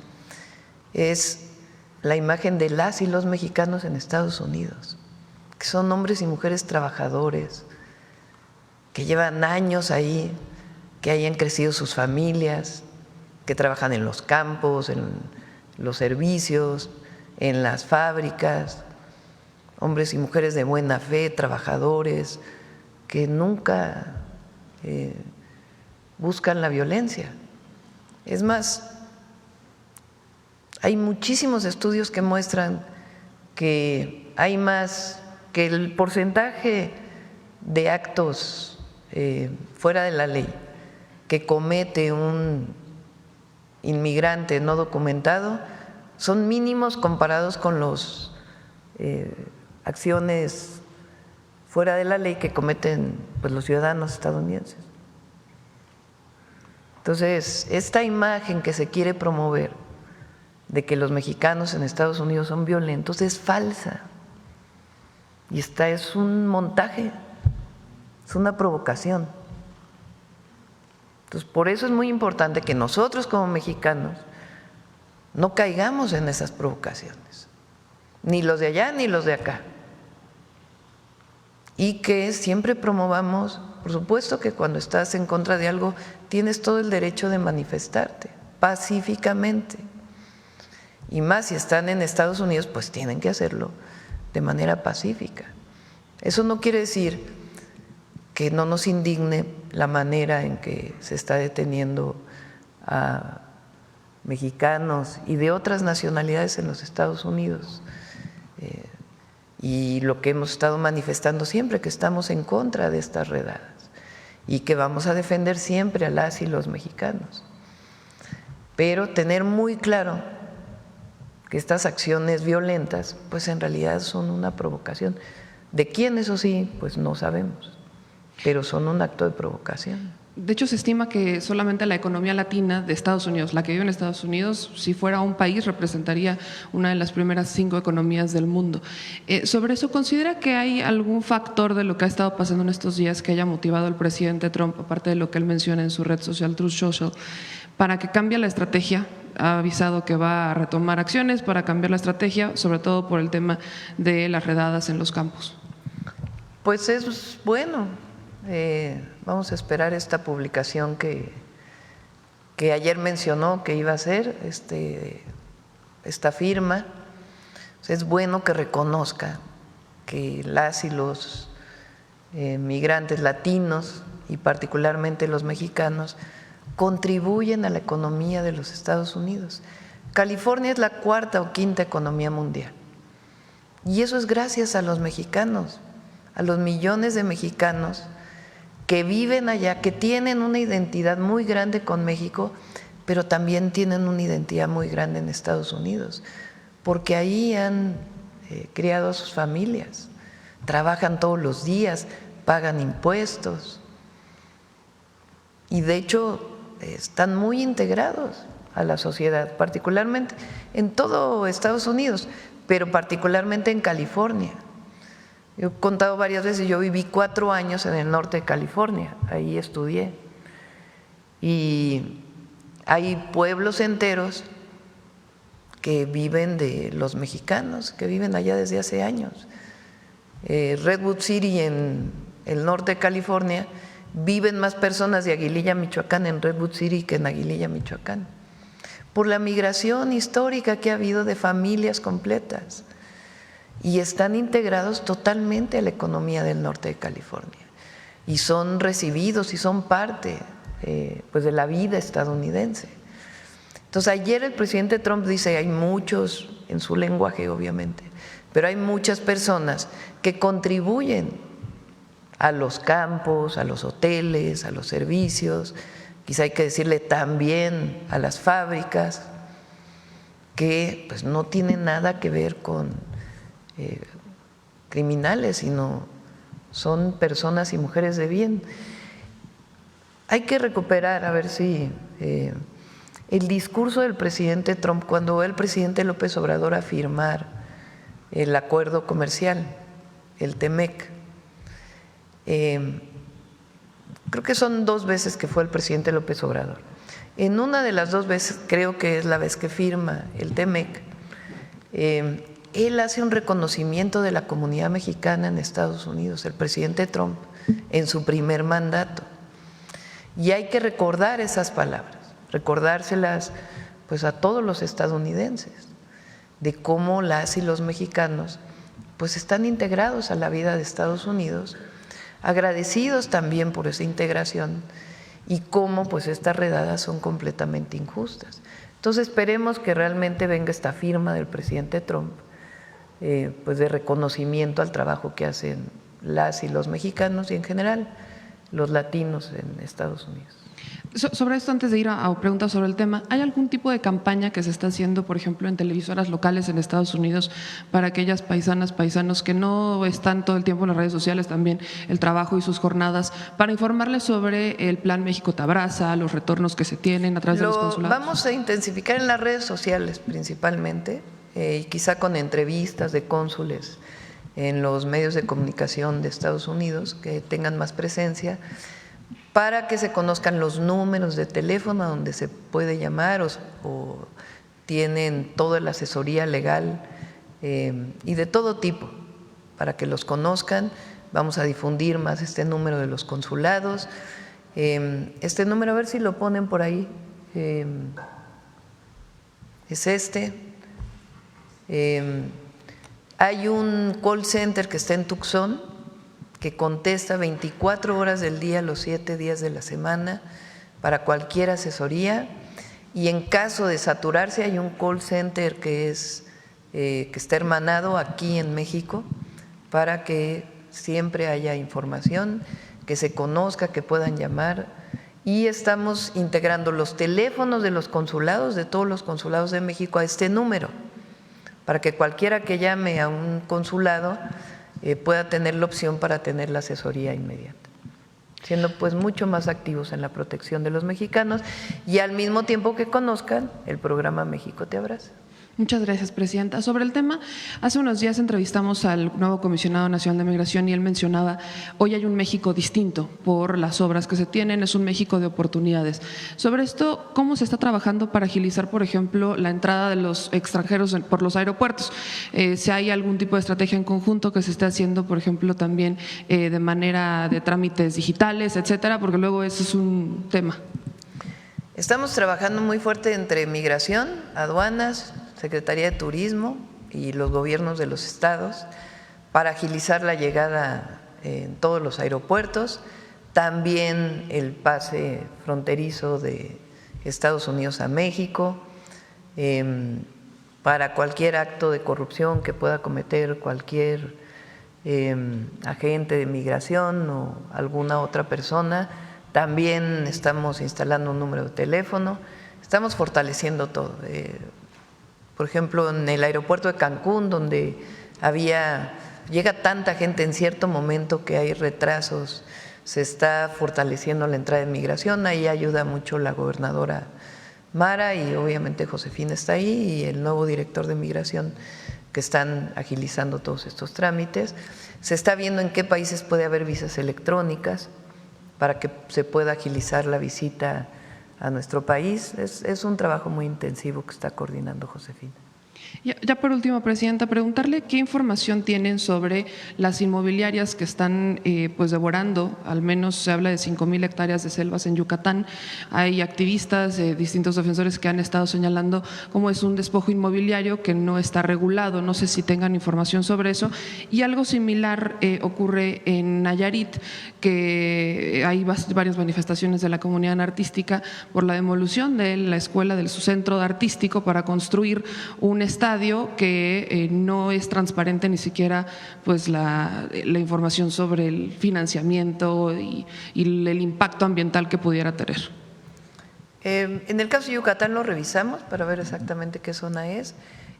es la imagen de las y los mexicanos en Estados Unidos, que son hombres y mujeres trabajadores, que llevan años ahí, que hayan crecido sus familias, que trabajan en los campos, en los servicios, en las fábricas, hombres y mujeres de buena fe, trabajadores, que nunca buscan la violencia. Es más, hay muchísimos estudios que muestran que hay más, que el porcentaje de actos fuera de la ley que comete un inmigrante no documentado son mínimos comparados con las acciones fuera de la ley que cometen pues, los ciudadanos estadounidenses. Entonces, esta imagen que se quiere promover de que los mexicanos en Estados Unidos son violentos es falsa. Y es un montaje, es una provocación. Entonces, por eso es muy importante que nosotros como mexicanos no caigamos en esas provocaciones, ni los de allá ni los de acá. Y que siempre promovamos, por supuesto que cuando estás en contra de algo tienes todo el derecho de manifestarte pacíficamente. Y más si están en Estados Unidos, pues tienen que hacerlo de manera pacífica. Eso no quiere decir que no nos indigne la manera en que se está deteniendo a mexicanos y de otras nacionalidades en los Estados Unidos. Y lo que hemos estado manifestando siempre, que estamos en contra de estas redadas y que vamos a defender siempre a las y los mexicanos. Pero tener muy claro que estas acciones violentas, pues en realidad son una provocación. ¿De quién? Eso sí, pues no sabemos, pero son un acto de provocación. De hecho, se estima que solamente la economía latina de Estados Unidos, la que vive en Estados Unidos, si fuera un país, representaría una de las primeras 5 economías del mundo. Sobre eso, ¿considera que hay algún factor de lo que ha estado pasando en estos días que haya motivado al presidente Trump, aparte de lo que él menciona en su red social Truth Social, para que cambie la estrategia? Ha avisado que va a retomar acciones para cambiar la estrategia, sobre todo por el tema de las redadas en los campos. Pues es bueno. Vamos a esperar esta publicación que ayer mencionó que iba a hacer, esta firma. Es bueno que reconozca que las y los migrantes latinos y particularmente los mexicanos contribuyen a la economía de los Estados Unidos. California es la 4ª o 5ª economía mundial y eso es gracias a los mexicanos, a los millones de mexicanos que viven allá, que tienen una identidad muy grande con México, pero también tienen una identidad muy grande en Estados Unidos, porque ahí han criado a sus familias, trabajan todos los días, pagan impuestos y de hecho están muy integrados a la sociedad, particularmente en todo Estados Unidos, pero particularmente en California. Yo he contado varias veces, yo viví 4 años en el norte de California, ahí estudié. Y hay pueblos enteros que viven de los mexicanos, que viven allá desde hace años. Redwood City en el norte de California, viven más personas de Aguililla, Michoacán, en Redwood City que en Aguililla, Michoacán, por la migración histórica que ha habido de familias completas. Y están integrados totalmente a la economía del norte de California y son recibidos y son parte pues de la vida estadounidense. Entonces ayer el presidente Trump dice, hay muchos, en su lenguaje obviamente, pero hay muchas personas que contribuyen a los campos, a los hoteles, a los servicios, quizá hay que decirle también a las fábricas, que pues no tienen nada que ver con criminales, sino son personas y mujeres de bien. Hay que recuperar, a ver si el discurso del presidente Trump, cuando va el presidente López Obrador a firmar el acuerdo comercial, el TEMEC, creo que son 2 veces que fue el presidente López Obrador. En una de las 2 veces, creo que es la vez que firma el TEMEC, él hace un reconocimiento de la comunidad mexicana en Estados Unidos, el presidente Trump, en su primer mandato. Y hay que recordar esas palabras, recordárselas pues a todos los estadounidenses, de cómo las y los mexicanos pues están integrados a la vida de Estados Unidos, agradecidos también por esa integración y cómo pues estas redadas son completamente injustas. Entonces esperemos que realmente venga esta firma del presidente Trump, pues de reconocimiento al trabajo que hacen las y los mexicanos y en general los latinos en Estados Unidos. Sobre esto, antes de ir a preguntas sobre el tema, ¿hay algún tipo de campaña que se está haciendo, por ejemplo, en televisoras locales en Estados Unidos para aquellas paisanas, paisanos que no están todo el tiempo en las redes sociales, también el trabajo y sus jornadas, para informarles sobre el Plan México Te Abraza, los retornos que se tienen a través de los consulados? Vamos a intensificar en las redes sociales principalmente, y quizá con entrevistas de cónsules en los medios de comunicación de Estados Unidos que tengan más presencia, para que se conozcan los números de teléfono a donde se puede llamar o tienen toda la asesoría legal y de todo tipo, para que los conozcan. Vamos a difundir más este número de los consulados. Este número, a ver si lo ponen por ahí, es este. Hay un call center que está en Tucson, que contesta 24 horas del día, los 7 días de la semana, para cualquier asesoría. Y en caso de saturarse, hay un call center que está hermanado aquí en México, para que siempre haya información, que se conozca, que puedan llamar. Y estamos integrando los teléfonos de los consulados, de todos los consulados de México, a este número, para que cualquiera que llame a un consulado pueda tener la opción para tener la asesoría inmediata, siendo pues mucho más activos en la protección de los mexicanos y al mismo tiempo que conozcan el programa México Te Abraza. Muchas gracias, Presidenta. Sobre el tema, hace unos días entrevistamos al nuevo Comisionado Nacional de Migración y él mencionaba, hoy hay un México distinto por las obras que se tienen, es un México de oportunidades. Sobre esto, ¿cómo se está trabajando para agilizar, por ejemplo, la entrada de los extranjeros por los aeropuertos? Si hay algún tipo de estrategia en conjunto que se esté haciendo, por ejemplo, también de manera de trámites digitales, etcétera, porque luego ese es un tema. Estamos trabajando muy fuerte entre Migración, Aduanas, Secretaría de Turismo y los gobiernos de los estados para agilizar la llegada en todos los aeropuertos, también el pase fronterizo de Estados Unidos a México, para cualquier acto de corrupción que pueda cometer cualquier agente de migración o alguna otra persona. También estamos instalando un número de teléfono, estamos fortaleciendo todo. Por ejemplo, en el aeropuerto de Cancún, donde llega tanta gente en cierto momento que hay retrasos, se está fortaleciendo la entrada de migración, ahí ayuda mucho la gobernadora Mara y obviamente Josefina está ahí y el nuevo director de migración, que están agilizando todos estos trámites. Se está viendo en qué países puede haber visas electrónicas para que se pueda agilizar la visita a nuestro país. Es un trabajo muy intensivo que está coordinando Josefina. Ya por último, Presidenta, preguntarle qué información tienen sobre las inmobiliarias que están pues devorando, al menos se habla de 5,000 hectáreas de selvas en Yucatán. Hay activistas, distintos defensores que han estado señalando cómo es un despojo inmobiliario que no está regulado. No sé si tengan información sobre eso. Y algo similar ocurre en Nayarit, que hay varias manifestaciones de la comunidad artística por la demolición de la escuela, de su centro artístico, para construir un estadio que no es transparente ni siquiera pues la información sobre el financiamiento y el impacto ambiental que pudiera tener. En el caso de Yucatán lo revisamos para ver exactamente qué zona es.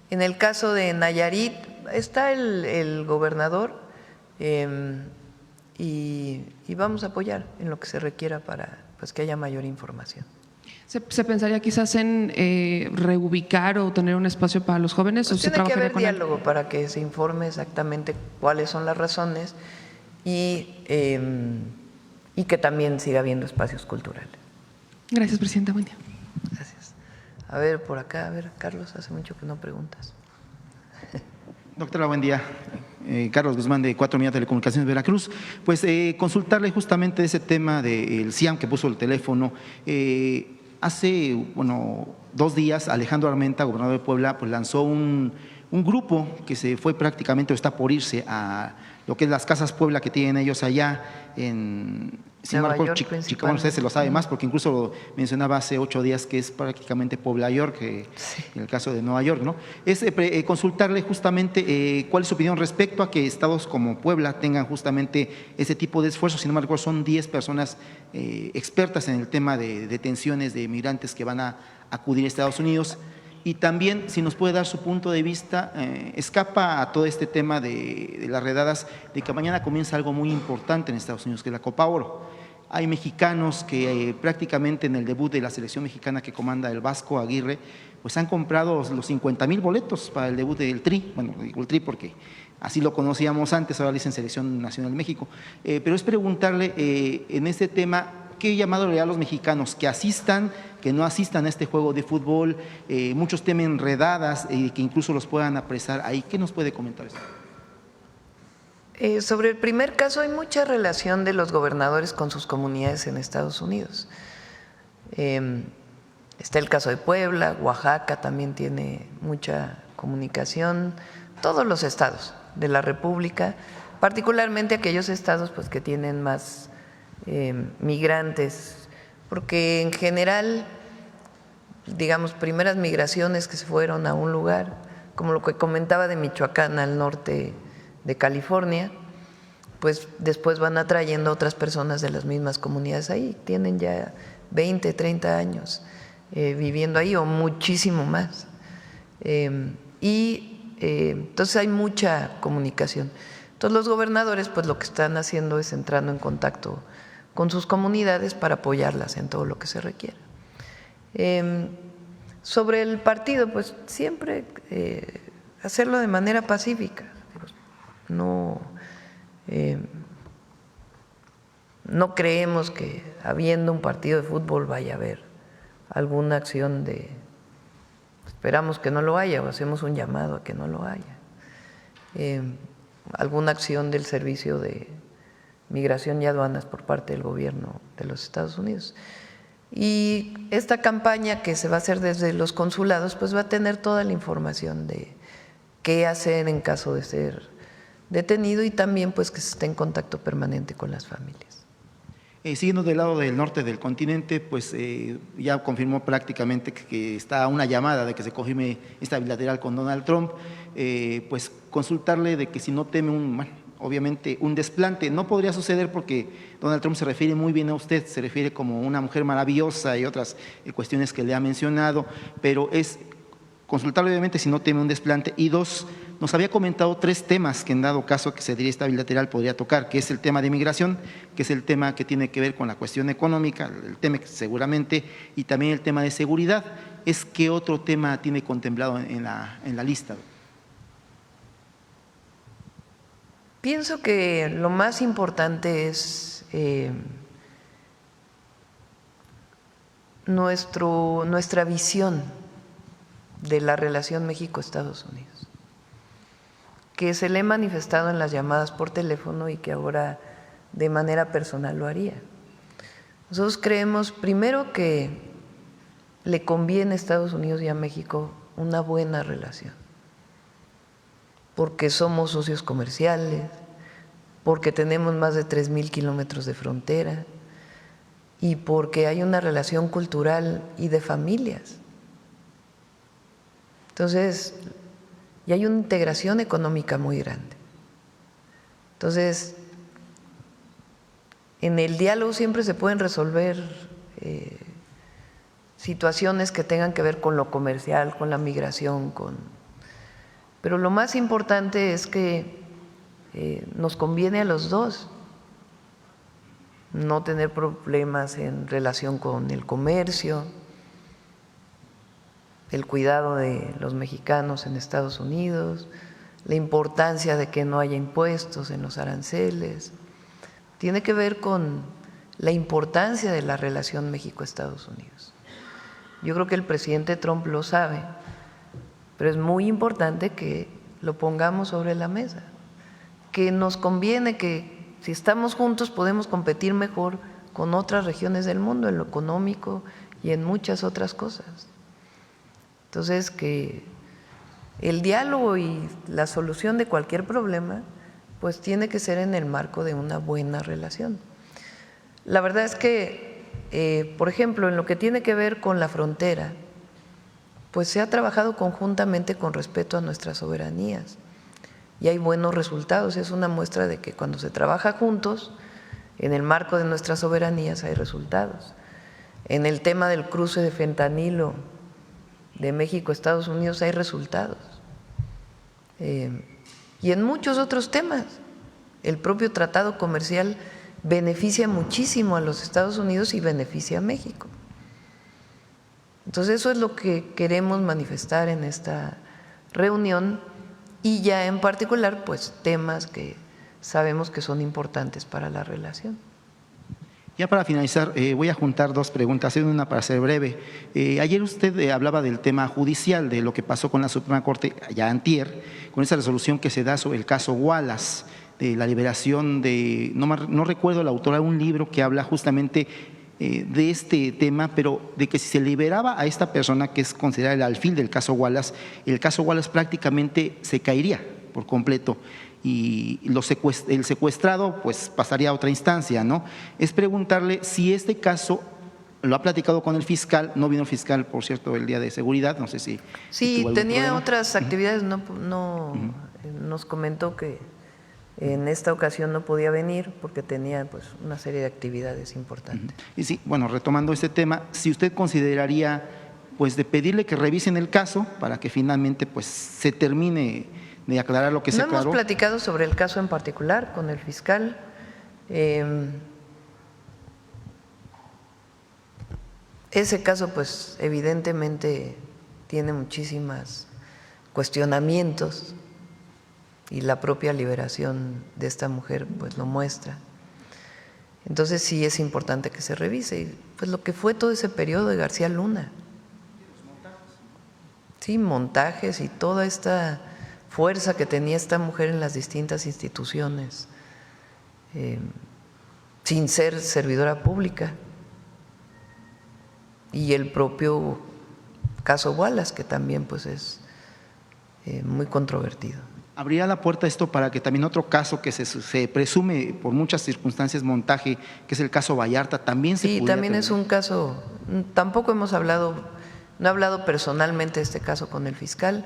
En el caso de Nayarit está el gobernador y vamos a apoyar en lo que se requiera para pues que haya mayor información. ¿Se pensaría quizás en reubicar o tener un espacio para los jóvenes? Pues ¿O se tiene que haber con diálogo para que se informe exactamente cuáles son las razones y que también siga habiendo espacios culturales. Gracias, Presidenta. Buen día. Gracias. A ver, por acá, a ver, Carlos, hace mucho que no preguntas. Doctora, buen día. Carlos Guzmán, de 4 Media Telecomunicaciones Veracruz. Pues consultarle justamente ese tema del CIAM que puso el teléfono. Hace 2 días, Alejandro Armenta, gobernador de Puebla, pues lanzó un grupo que se fue prácticamente o está por irse a lo que es las Casas Puebla que tienen ellos allá en… Nueva York, Chicago, usted principalmente. se lo sabe más, porque incluso lo mencionaba hace 8 días que es prácticamente Puebla York, en el caso de Nueva York, ¿no? Es consultarle justamente cuál es su opinión respecto a que estados como Puebla tengan justamente ese tipo de esfuerzos. Sin embargo, son 10 personas expertas en el tema de detenciones de migrantes que van a acudir a Estados Unidos. Y también, si nos puede dar su punto de vista, escapa a todo este tema de las redadas, de que mañana comienza algo muy importante en Estados Unidos, que es la Copa Oro. Hay mexicanos que prácticamente en el debut de la selección mexicana que comanda el Vasco Aguirre, pues han comprado los 50,000 boletos para el debut del Tri. Bueno, digo el Tri porque así lo conocíamos antes, ahora le dicen Selección Nacional de México. Pero es preguntarle en este tema, ¿qué llamado le da a los mexicanos que asistan, que no asistan a este juego de fútbol? Muchos temen redadas y que incluso los puedan apresar ahí. ¿Qué nos puede comentar eso? Sobre el primer caso, hay mucha relación de los gobernadores con sus comunidades en Estados Unidos. Está el caso de Puebla, Oaxaca también tiene mucha comunicación, todos los estados de la República, particularmente aquellos estados pues, que tienen más migrantes, porque en general, digamos, primeras migraciones que se fueron a un lugar, como lo que comentaba de Michoacán al norte de California, pues después van atrayendo a otras personas de las mismas comunidades ahí, tienen ya 20, 30 años viviendo ahí o muchísimo más. Entonces hay mucha comunicación. Entonces los gobernadores pues lo que están haciendo es entrando en contacto con sus comunidades para apoyarlas en todo lo que se requiera. Sobre el partido, pues siempre hacerlo de manera pacífica. No creemos que habiendo un partido de fútbol vaya a haber alguna acción de… Esperamos que no lo haya o hacemos un llamado a que no lo haya. Alguna acción del Servicio de Migración y Aduanas por parte del gobierno de los Estados Unidos. Y esta campaña que se va a hacer desde los consulados, pues va a tener toda la información de qué hacer en caso de ser detenido y también pues que se esté en contacto permanente con las familias. Siguiendo del lado del norte del continente, pues ya confirmó prácticamente que está una llamada de que se confirme esta bilateral con Donald Trump, pues consultarle de que si no teme obviamente un desplante. No podría suceder porque Donald Trump se refiere muy bien a usted, se refiere como una mujer maravillosa y otras cuestiones que le ha mencionado, pero es consultarle obviamente si no teme un desplante. Y dos, nos había comentado 3 temas que en dado caso que se diera esta bilateral podría tocar, que es el tema de migración, que es el tema que tiene que ver con la cuestión económica, el tema seguramente, y también el tema de seguridad. ¿Qué otro tema tiene contemplado en la lista? Pienso que lo más importante es nuestra visión de la relación México-Estados Unidos, que se le he manifestado en las llamadas por teléfono y que ahora de manera personal lo haría. Nosotros creemos primero que le conviene a Estados Unidos y a México una buena relación, porque somos socios comerciales, porque tenemos más de 3,000 kilómetros de frontera y porque hay una relación cultural y de familias. Entonces, y hay una integración económica muy grande. Entonces, en el diálogo siempre se pueden resolver situaciones que tengan que ver con lo comercial, con la migración, pero lo más importante es que nos conviene a los dos no tener problemas en relación con el comercio, el cuidado de los mexicanos en Estados Unidos, la importancia de que no haya impuestos en los aranceles. Tiene que ver con la importancia de la relación México-Estados Unidos. Yo creo que el presidente Trump lo sabe, pero es muy importante que lo pongamos sobre la mesa, que nos conviene, que si estamos juntos podemos competir mejor con otras regiones del mundo en lo económico y en muchas otras cosas. Entonces, que el diálogo y la solución de cualquier problema pues tiene que ser en el marco de una buena relación. La verdad es que, por ejemplo, en lo que tiene que ver con la frontera, pues se ha trabajado conjuntamente con respeto a nuestras soberanías y hay buenos resultados. Es una muestra de que cuando se trabaja juntos, en el marco de nuestras soberanías hay resultados. En el tema del cruce de fentanilo de México a Estados Unidos hay resultados. Y en muchos otros temas. El propio tratado comercial beneficia muchísimo a los Estados Unidos y beneficia a México. Entonces eso es lo que queremos manifestar en esta reunión y ya en particular pues temas que sabemos que son importantes para la relación. Ya para finalizar, voy a juntar dos preguntas, una para ser breve. Ayer usted hablaba del tema judicial, de lo que pasó con la Suprema Corte ya antier, con esa resolución que se da sobre el caso Wallace, de la liberación de, no recuerdo la autora de un libro que habla justamente de este tema, pero de que si se liberaba a esta persona que es considerada el alfil del caso Wallace, el caso Wallace prácticamente se caería por completo y el secuestrado pues pasaría a otra instancia, ¿no? Es preguntarle si este caso lo ha platicado con el fiscal. No vino el fiscal, por cierto, el día de seguridad, no sé si… Sí, tenía otras actividades, nos comentó que en esta ocasión no podía venir porque tenía pues una serie de actividades importantes. Y sí, bueno, retomando este tema, si usted consideraría pues de pedirle que revisen el caso para que finalmente pues se termine de aclarar lo que se aclaró. No hemos platicado sobre el caso en particular con el fiscal. Ese caso pues evidentemente tiene muchísimos cuestionamientos y la propia liberación de esta mujer pues lo muestra. Entonces sí es importante que se revise. Y pues lo que fue todo ese periodo de García Luna. Sí, montajes y toda esta fuerza que tenía esta mujer en las distintas instituciones, sin ser servidora pública. Y el propio caso Wallace, que también pues es muy controvertido. ¿Abrirá la puerta esto para que también otro caso que se presume por muchas circunstancias montaje, que es el caso Vallarta, también se pudiera… Sí, también es un caso, tampoco hemos hablado, no he hablado personalmente de este caso con el fiscal,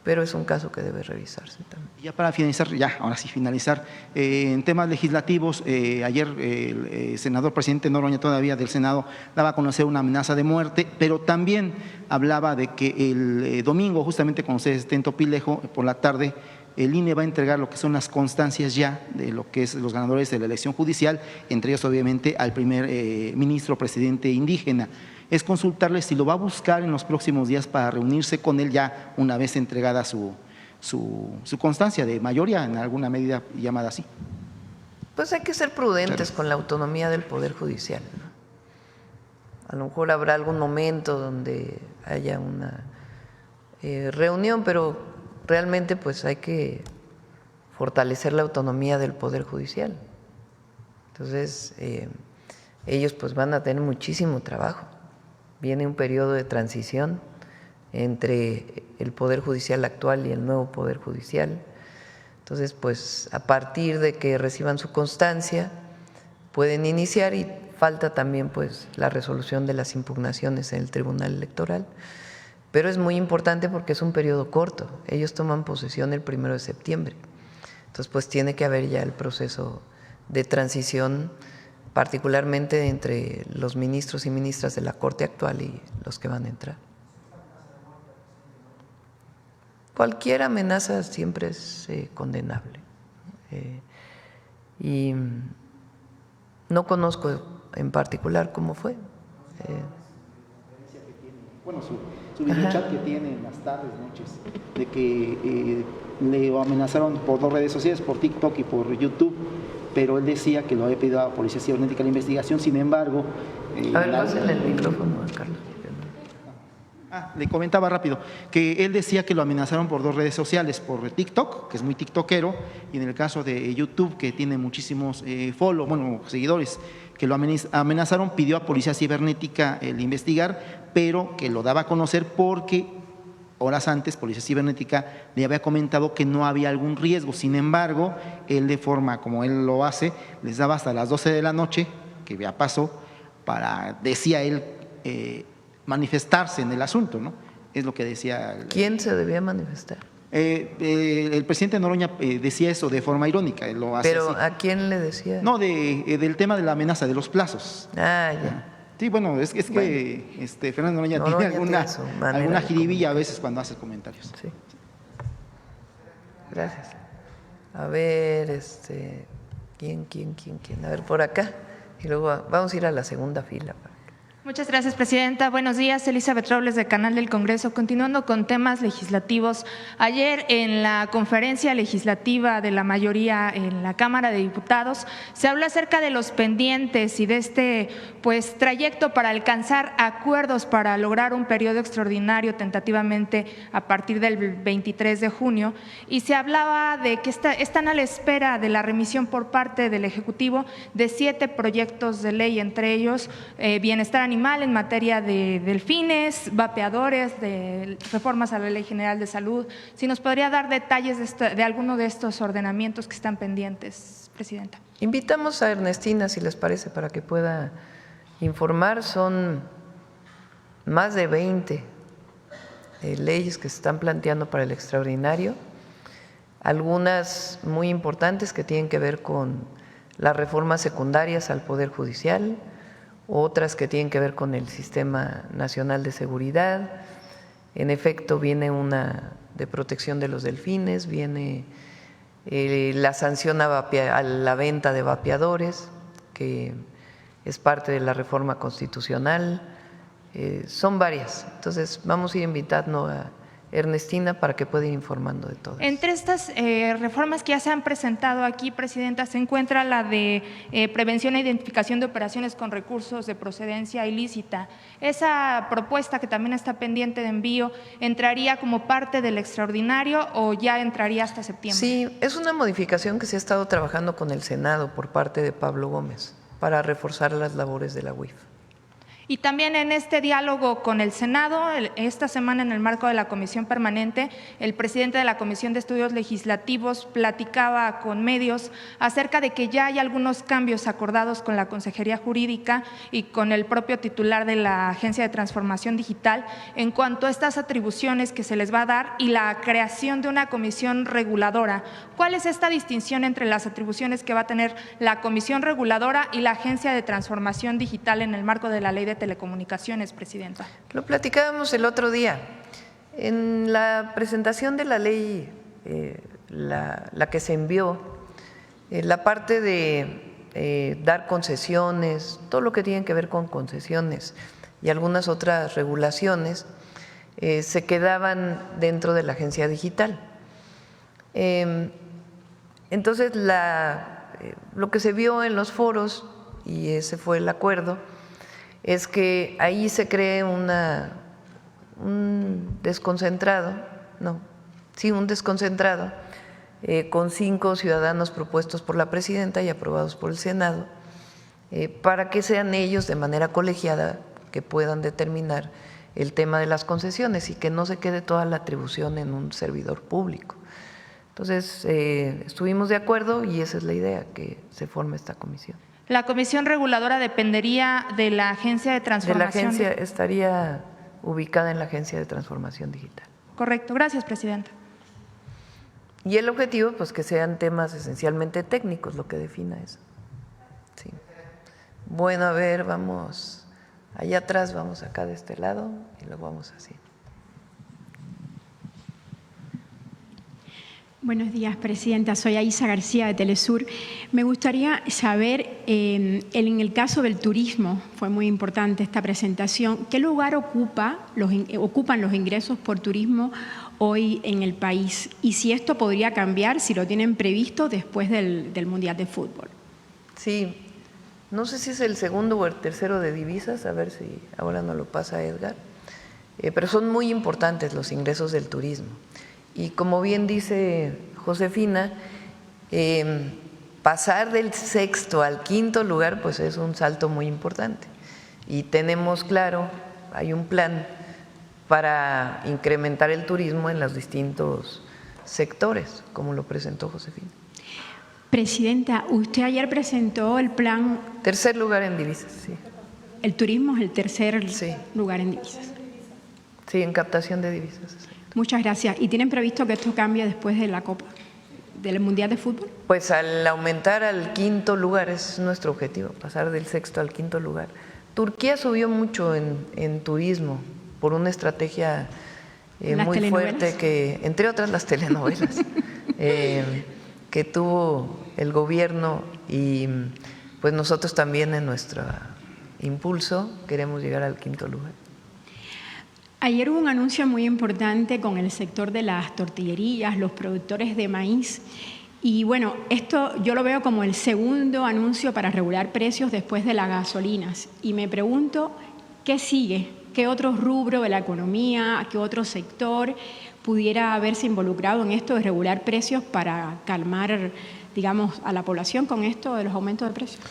pero es un caso que debe revisarse también. Ya para finalizar, ahora sí finalizar, en temas legislativos, ayer el senador presidente Noroña todavía del Senado daba a conocer una amenaza de muerte, pero también hablaba de que el domingo, justamente cuando ustedes estén en Topilejo, por la tarde, el INE va a entregar lo que son las constancias ya de lo que es los ganadores de la elección judicial, entre ellos obviamente al primer ministro presidente indígena. Es consultarle si lo va a buscar en los próximos días para reunirse con él ya una vez entregada su constancia de mayoría, en alguna medida llamada así. Pues hay que ser prudentes con la autonomía del Poder Judicial, ¿no? A lo mejor habrá algún momento donde haya una reunión, pero realmente pues hay que fortalecer la autonomía del Poder Judicial. Entonces, ellos pues van a tener muchísimo trabajo. Viene un periodo de transición entre el Poder Judicial actual y el nuevo Poder Judicial. Entonces, pues a partir de que reciban su constancia, pueden iniciar y falta también pues la resolución de las impugnaciones en el Tribunal Electoral. Pero es muy importante porque es un periodo corto. Ellos toman posesión el 1 de septiembre. Entonces, pues tiene que haber ya el proceso de transición, particularmente entre los ministros y ministras de la Corte actual y los que van a entrar. Cualquier amenaza siempre es condenable. Y no conozco en particular cómo fue. Bueno, su videochat que tiene en las tardes, noches, de que le amenazaron por 2 redes sociales, por TikTok y por YouTube, pero él decía que lo había pedido a la Policía Cibernética la investigación. Sin embargo… a ver, pásenle el micrófono a Carlos. Le comentaba rápido que él decía que lo amenazaron por 2 redes sociales, por TikTok, que es muy tiktokero, y en el caso de YouTube, que tiene muchísimos seguidores, que lo amenazaron, pidió a Policía Cibernética el investigar, pero que lo daba a conocer porque horas antes, Policía Cibernética le había comentado que no había algún riesgo. Sin embargo, él de forma como él lo hace, les daba hasta las 12 de la noche, que ya pasó, para, decía él, manifestarse en el asunto, ¿no? Es lo que decía. ¿Quién se debía manifestar? El presidente Noroña decía eso de forma irónica. Él lo hace ¿Pero así. a quién le decía? No, del tema de la amenaza, de los plazos. Ah, ya. Sí, bueno, es que Fernando Noroña tiene alguna jiribilla a veces cuando hace comentarios. Sí. Gracias. A ver, ¿quién? A ver, por acá. Y luego vamos a ir a la segunda fila. Muchas gracias, presidenta. Buenos días, Elizabeth Robles, de Canal del Congreso. Continuando con temas legislativos, ayer en la conferencia legislativa de la mayoría en la Cámara de Diputados se habló acerca de los pendientes y de este trayecto para alcanzar acuerdos para lograr un periodo extraordinario tentativamente a partir del 23 de junio y se hablaba de que están a la espera de la remisión por parte del Ejecutivo de 7 proyectos de ley, entre ellos bienestar animal en materia de delfines, vapeadores, de reformas a la Ley General de Salud. Si nos podría dar detalles de alguno de estos ordenamientos que están pendientes, presidenta. Invitamos a Ernestina, si les parece, para que pueda informar. Son más de 20 leyes que se están planteando para el extraordinario, algunas muy importantes que tienen que ver con las reformas secundarias al Poder Judicial, otras que tienen que ver con el Sistema Nacional de Seguridad. En efecto, viene una de protección de los delfines, viene la sanción a la venta de vapeadores, que es parte de la reforma constitucional. Son varias. Entonces, vamos a ir invitando a Ernestina para que pueda ir informando de todo. Entre estas reformas que ya se han presentado aquí, presidenta, se encuentra la de prevención e identificación de operaciones con recursos de procedencia ilícita. ¿Esa propuesta, que también está pendiente de envío, entraría como parte del extraordinario o ya entraría hasta septiembre? Sí, es una modificación que se ha estado trabajando con el Senado por parte de Pablo Gómez para reforzar las labores de la UIF. Y también en este diálogo con el Senado, esta semana en el marco de la Comisión Permanente, el presidente de la Comisión de Estudios Legislativos platicaba con medios acerca de que ya hay algunos cambios acordados con la Consejería Jurídica y con el propio titular de la Agencia de Transformación Digital en cuanto a estas atribuciones que se les va a dar y la creación de una comisión reguladora. ¿Cuál es esta distinción entre las atribuciones que va a tener la Comisión Reguladora y la Agencia de Transformación Digital en el marco de la Ley de Telecomunicaciones, presidenta? Lo platicábamos el otro día. En la presentación de la ley, la que se envió, la parte de dar concesiones, todo lo que tiene que ver con concesiones y algunas otras regulaciones, se quedaban dentro de la agencia digital. Entonces, lo que se vio en los foros, y ese fue el acuerdo, es que ahí se cree un desconcentrado con 5 ciudadanos propuestos por la presidenta y aprobados por el Senado, para que sean ellos de manera colegiada que puedan determinar el tema de las concesiones y que no se quede toda la atribución en un servidor público. Entonces, estuvimos de acuerdo y esa es la idea, que se forme esta comisión. ¿La comisión reguladora dependería de la Agencia de Transformación? De la agencia, estaría ubicada en la Agencia de Transformación Digital. Correcto, gracias, presidenta. Y el objetivo, pues, que sean temas esencialmente técnicos, lo que defina eso. Sí. Bueno, a ver, vamos allá atrás, vamos acá de este lado y luego vamos así. Buenos días, presidenta. Soy Aisa García de Telesur. Me gustaría saber, en el caso del turismo, fue muy importante esta presentación, ¿qué lugar ocupan los ingresos por turismo hoy en el país? Y si esto podría cambiar, si lo tienen previsto después del Mundial de Fútbol. Sí, no sé si es el segundo o el tercero de divisas, a ver si ahora nos lo pasa Edgar, pero son muy importantes los ingresos del turismo. Y como bien dice Josefina, pasar del 6º al 5º lugar pues es un salto muy importante. Y tenemos claro, hay un plan para incrementar el turismo en los distintos sectores, como lo presentó Josefina. Presidenta, usted ayer presentó el plan… Tercer lugar en divisas, sí. El turismo es el tercer Sí. lugar en divisas. Sí, en captación de divisas. Muchas gracias. ¿Y tienen previsto que esto cambie después de la Copa, del Mundial de Fútbol? Pues al aumentar al quinto lugar, es nuestro objetivo, pasar del sexto al quinto lugar. Turquía subió mucho en turismo por una estrategia muy fuerte que, entre otras las telenovelas, que tuvo el gobierno, y pues nosotros también en nuestro impulso queremos llegar al quinto lugar. Ayer hubo un anuncio muy importante con el sector de las tortillerías, los productores de maíz. Y bueno, esto yo lo veo como el segundo anuncio para regular precios después de las gasolinas. Y me pregunto, ¿qué sigue? ¿Qué otro rubro de la economía, qué otro sector pudiera haberse involucrado en esto de regular precios para calmar, digamos, a la población con esto de los aumentos de precios?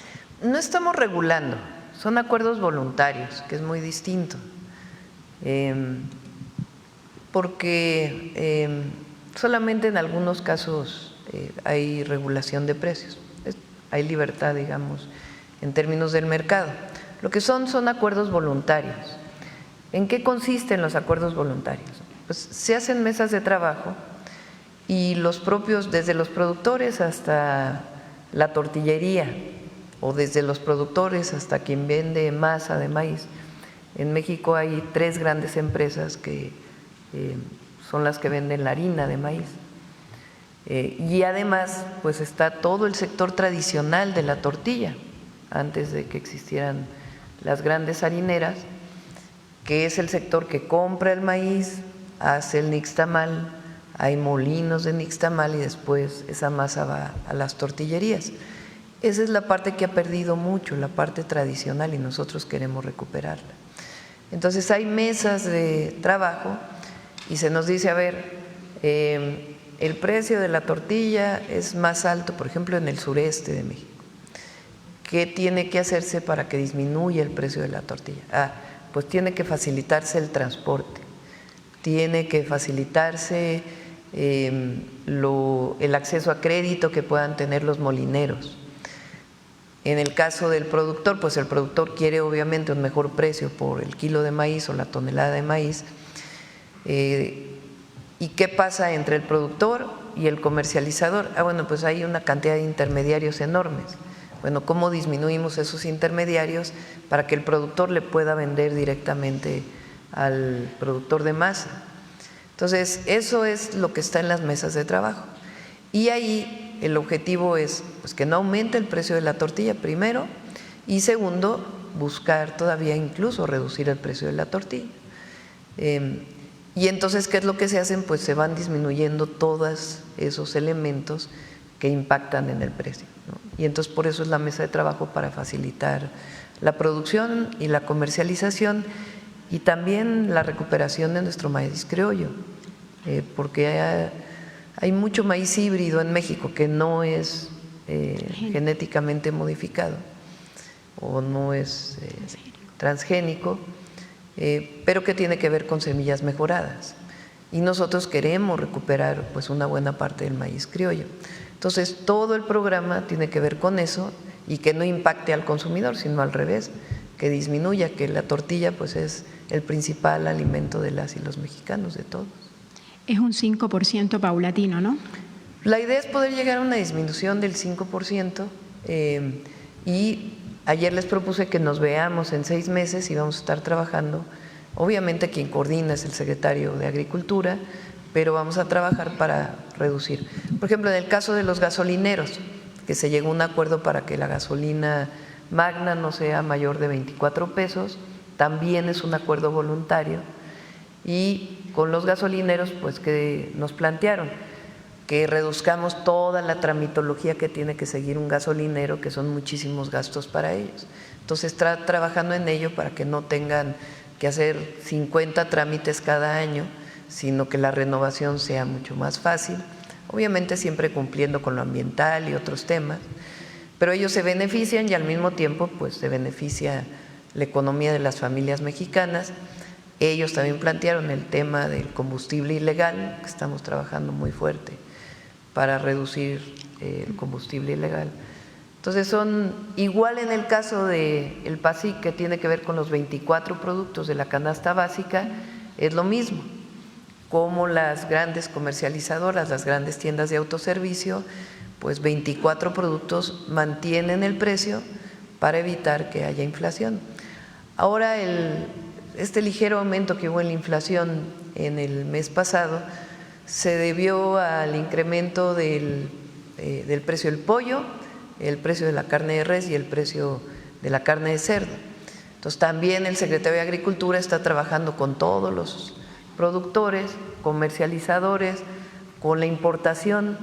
No estamos regulando, son acuerdos voluntarios, que es muy distinto. Porque solamente en algunos casos hay regulación de precios, hay libertad, digamos, en términos del mercado. Lo que son acuerdos voluntarios. ¿En qué consisten los acuerdos voluntarios? Pues se hacen mesas de trabajo y los propios, desde los productores hasta la tortillería, o desde los productores hasta quien vende masa de maíz. En México hay 3 grandes empresas que son las que venden la harina de maíz. Y además, pues está todo el sector tradicional de la tortilla, antes de que existieran las grandes harineras, que es el sector que compra el maíz, hace el nixtamal, hay molinos de nixtamal y después esa masa va a las tortillerías. Esa es la parte que ha perdido mucho, la parte tradicional, y nosotros queremos recuperarla. Entonces hay mesas de trabajo y se nos dice, a ver, el precio de la tortilla es más alto, por ejemplo, en el sureste de México. ¿Qué tiene que hacerse para que disminuya el precio de la tortilla? Pues tiene que facilitarse el transporte, tiene que facilitarse el acceso a crédito que puedan tener los molineros. En el caso del productor, pues el productor quiere obviamente un mejor precio por el kilo de maíz o la tonelada de maíz. ¿Y qué pasa entre el productor y el comercializador? Bueno, pues hay una cantidad de intermediarios enormes. Bueno, ¿cómo disminuimos esos intermediarios para que el productor le pueda vender directamente al productor de masa? Entonces, eso es lo que está en las mesas de trabajo. Y ahí el objetivo es pues, que no aumente el precio de la tortilla, primero, y segundo, buscar todavía incluso reducir el precio de la tortilla. Y entonces, ¿qué es lo que se hacen? Pues se van disminuyendo todos esos elementos que impactan en el precio, ¿no? Y entonces por eso es la mesa de trabajo, para facilitar la producción y la comercialización y también la recuperación de nuestro maíz criollo, porque hay mucho maíz híbrido en México que no es genéticamente modificado o no es transgénico, pero que tiene que ver con semillas mejoradas. Y nosotros queremos recuperar pues una buena parte del maíz criollo. Entonces, todo el programa tiene que ver con eso y que no impacte al consumidor, sino al revés, que disminuya, que la tortilla pues es el principal alimento de las y los mexicanos, de todos. Es un 5% paulatino, ¿no? La idea es poder llegar a una disminución del 5% y ayer les propuse que nos veamos en 6 meses y vamos a estar trabajando. Obviamente quien coordina es el secretario de Agricultura, pero vamos a trabajar para reducir. Por ejemplo, en el caso de los gasolineros, que se llegó a un acuerdo para que la gasolina magna no sea mayor de 24 pesos, también es un acuerdo voluntario. Y con los gasolineros, pues que nos plantearon que reduzcamos toda la tramitología que tiene que seguir un gasolinero, que son muchísimos gastos para ellos. Entonces, está trabajando en ello para que no tengan que hacer 50 trámites cada año, sino que la renovación sea mucho más fácil, obviamente siempre cumpliendo con lo ambiental y otros temas, pero ellos se benefician y al mismo tiempo pues se beneficia la economía de las familias mexicanas. Ellos también plantearon el tema del combustible ilegal, que estamos trabajando muy fuerte para reducir el combustible ilegal. Entonces son igual en el caso del PASIC, que tiene que ver con los 24 productos de la canasta básica, es lo mismo, como las grandes comercializadoras, las grandes tiendas de autoservicio, pues 24 productos mantienen el precio para evitar que haya inflación. Ahora este ligero aumento que hubo en la inflación en el mes pasado se debió al incremento del precio del pollo, el precio de la carne de res y el precio de la carne de cerdo. Entonces también el secretario de Agricultura está trabajando con todos los productores, comercializadores, con la importación.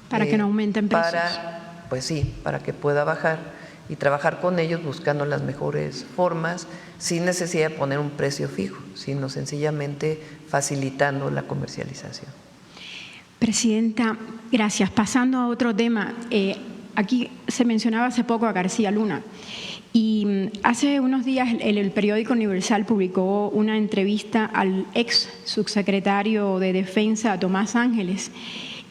Para que no aumenten precios. Pues sí, para que pueda bajar y trabajar con ellos buscando las mejores formas, sin necesidad de poner un precio fijo, sino sencillamente facilitando la comercialización. Presidenta, gracias. Pasando a otro tema, aquí se mencionaba hace poco a García Luna y hace unos días el periódico Universal publicó una entrevista al ex subsecretario de Defensa, Tomás Ángeles,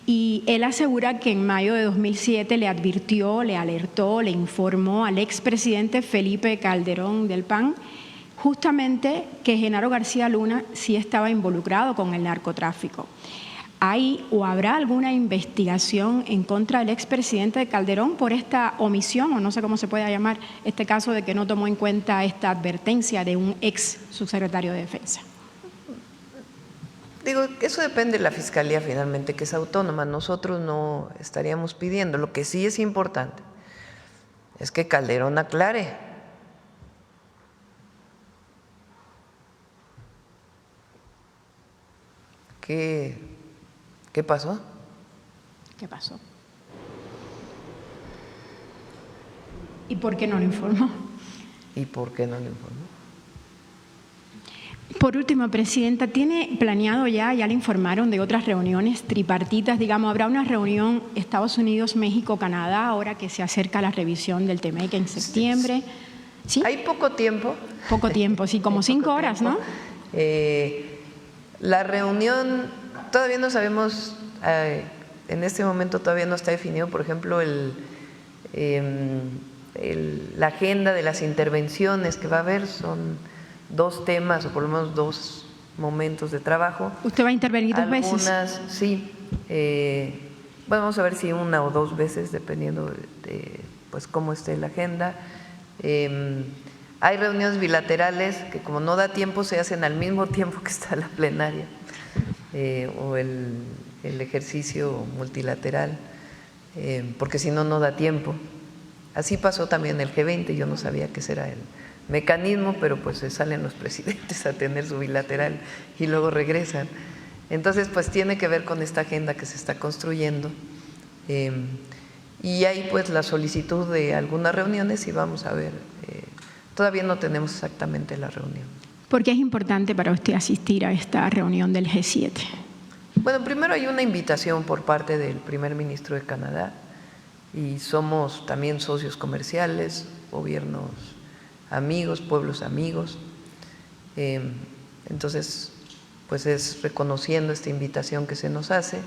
y él asegura que en mayo de 2007 le advirtió, le alertó, le informó al expresidente Felipe Calderón del PAN justamente que Genaro García Luna sí estaba involucrado con el narcotráfico. ¿Hay o habrá alguna investigación en contra del expresidente Calderón por esta omisión, o no sé cómo se pueda llamar, este caso de que no tomó en cuenta esta advertencia de un ex subsecretario de Defensa? Digo, eso depende de la Fiscalía finalmente, que es autónoma. Nosotros no estaríamos pidiendo. Lo que sí es importante es que Calderón aclare. ¿Qué pasó? ¿Qué pasó? ¿Y por qué no lo informó? ¿Y por qué no lo informó? Por último, Presidenta, ¿tiene planeado ya le informaron de otras reuniones tripartitas? Digamos, ¿habrá una reunión Estados Unidos, México, Canadá, ahora que se acerca la revisión del TEMEC en septiembre? ¿Sí? Hay poco tiempo. Poco tiempo, sí, como 5 horas, ¿no? La reunión, todavía no sabemos, en este momento todavía no está definido, por ejemplo, la agenda de las intervenciones que va a haber, son 2 temas o por lo menos 2 momentos de trabajo. ¿Usted va a intervenir 2 veces? Algunas, sí. Bueno, vamos a ver si 1 o 2 veces, dependiendo de pues cómo esté la agenda. Hay reuniones bilaterales que, como no da tiempo, se hacen al mismo tiempo que está la plenaria o el ejercicio multilateral, porque si no, no da tiempo. Así pasó también el G20, yo no sabía que ese era el mecanismo, pero pues se salen los presidentes a tener su bilateral y luego regresan. Entonces, pues tiene que ver con esta agenda que se está construyendo. Y hay pues la solicitud de algunas reuniones y vamos a ver. Todavía no tenemos exactamente la reunión. ¿Por qué es importante para usted asistir a esta reunión del G7? Bueno, primero hay una invitación por parte del primer ministro de Canadá y somos también socios comerciales, gobiernos amigos, pueblos amigos. Entonces, pues es reconociendo esta invitación que se nos hace.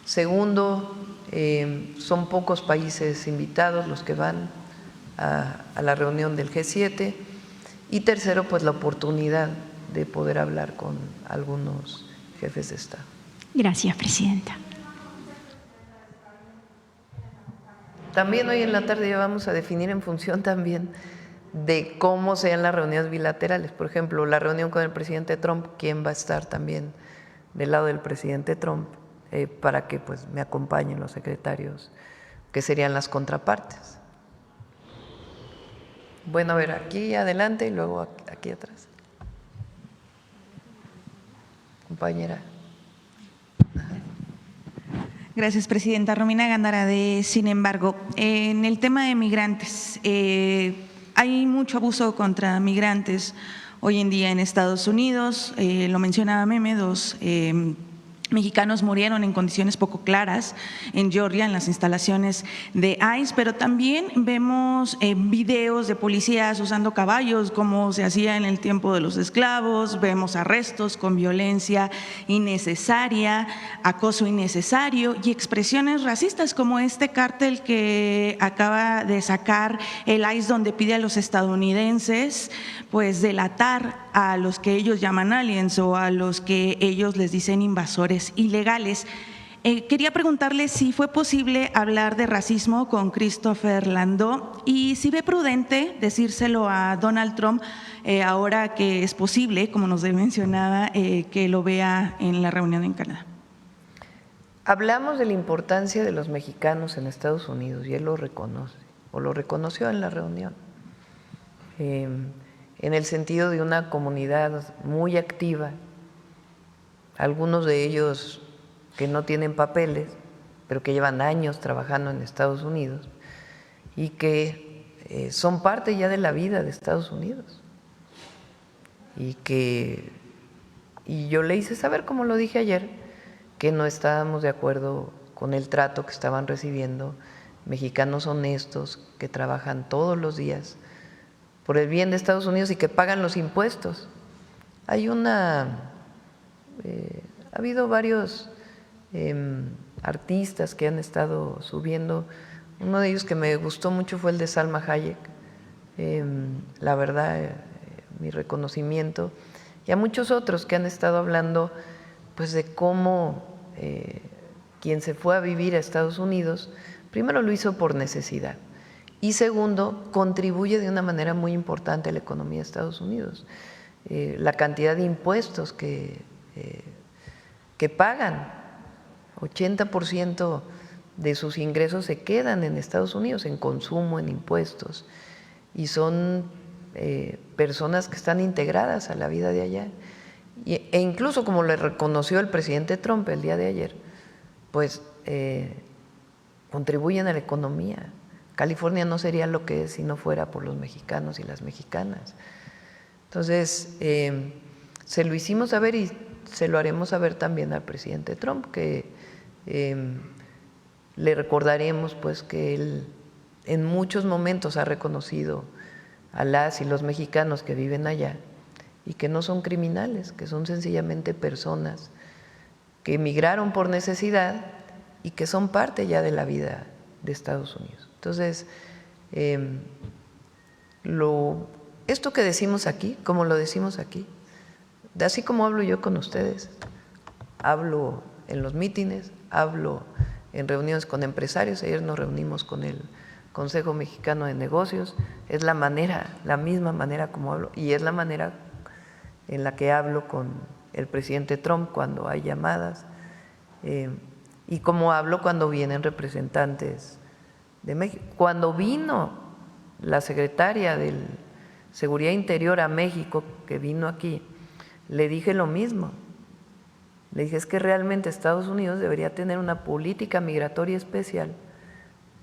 Segundo, son pocos países invitados los que van a la reunión del G7. Y tercero, pues la oportunidad de poder hablar con algunos jefes de Estado. Gracias, Presidenta. También hoy en la tarde ya vamos a definir en función también de cómo sean las reuniones bilaterales. Por ejemplo, la reunión con el presidente Trump, quién va a estar también del lado del presidente Trump, para que pues me acompañen los secretarios, que serían las contrapartes. Bueno, a ver, aquí adelante y luego aquí atrás. Compañera. Gracias, Presidenta. Romina Gándara, de Sin embargo. En el tema de migrantes, hay mucho abuso contra migrantes hoy en día en Estados Unidos. Lo mencionaba Meme, 2 mexicanos murieron en condiciones poco claras en Georgia, en las instalaciones de ICE, pero también vemos videos de policías usando caballos como se hacía en el tiempo de los esclavos, vemos arrestos con violencia innecesaria, acoso innecesario y expresiones racistas como este cártel que acaba de sacar el ICE, donde pide a los estadounidenses pues delatar a los que ellos llaman aliens o a los que ellos les dicen invasores ilegales. Quería preguntarle si fue posible hablar de racismo con Christopher Landó y si ve prudente decírselo a Donald Trump ahora que es posible, como nos mencionaba, que lo vea en la reunión en Canadá. Hablamos de la importancia de los mexicanos en Estados Unidos y él lo reconoce, o lo reconoció en la reunión, en el sentido de una comunidad muy activa, algunos de ellos que no tienen papeles, pero que llevan años trabajando en Estados Unidos y que son parte ya de la vida de Estados Unidos. Y yo le hice saber, como lo dije ayer, que no estábamos de acuerdo con el trato que estaban recibiendo mexicanos honestos que trabajan todos los días por el bien de Estados Unidos y que pagan los impuestos. Ha habido varios artistas que han estado subiendo. Uno de ellos que me gustó mucho fue el de Salma Hayek. La verdad, mi reconocimiento. Y a muchos otros que han estado hablando pues de cómo quien se fue a vivir a Estados Unidos, primero lo hizo por necesidad y segundo, contribuye de una manera muy importante a la economía de Estados Unidos. La cantidad de impuestos que pagan, 80% de sus ingresos se quedan en Estados Unidos, en consumo, en impuestos, y son personas que están integradas a la vida de allá. E incluso, como le reconoció el presidente Trump el día de ayer, pues contribuyen a la economía. California no sería lo que es si no fuera por los mexicanos y las mexicanas. Entonces, se lo hicimos saber y se lo haremos saber también al presidente Trump, que le recordaremos pues que él en muchos momentos ha reconocido a las y los mexicanos que viven allá y que no son criminales, que son sencillamente personas que emigraron por necesidad y que son parte ya de la vida de Estados Unidos. Entonces, esto que decimos aquí, como lo decimos aquí, así como hablo yo con ustedes, hablo en los mítines, hablo en reuniones con empresarios. Ayer nos reunimos con el Consejo Mexicano de Negocios. Es la misma manera como hablo, y es la manera en la que hablo con el presidente Trump cuando hay llamadas, y como hablo cuando vienen representantes de México. Cuando vino la secretaria de Seguridad Interior a México, que vino aquí, le dije lo mismo. Le dije, es que realmente Estados Unidos debería tener una política migratoria especial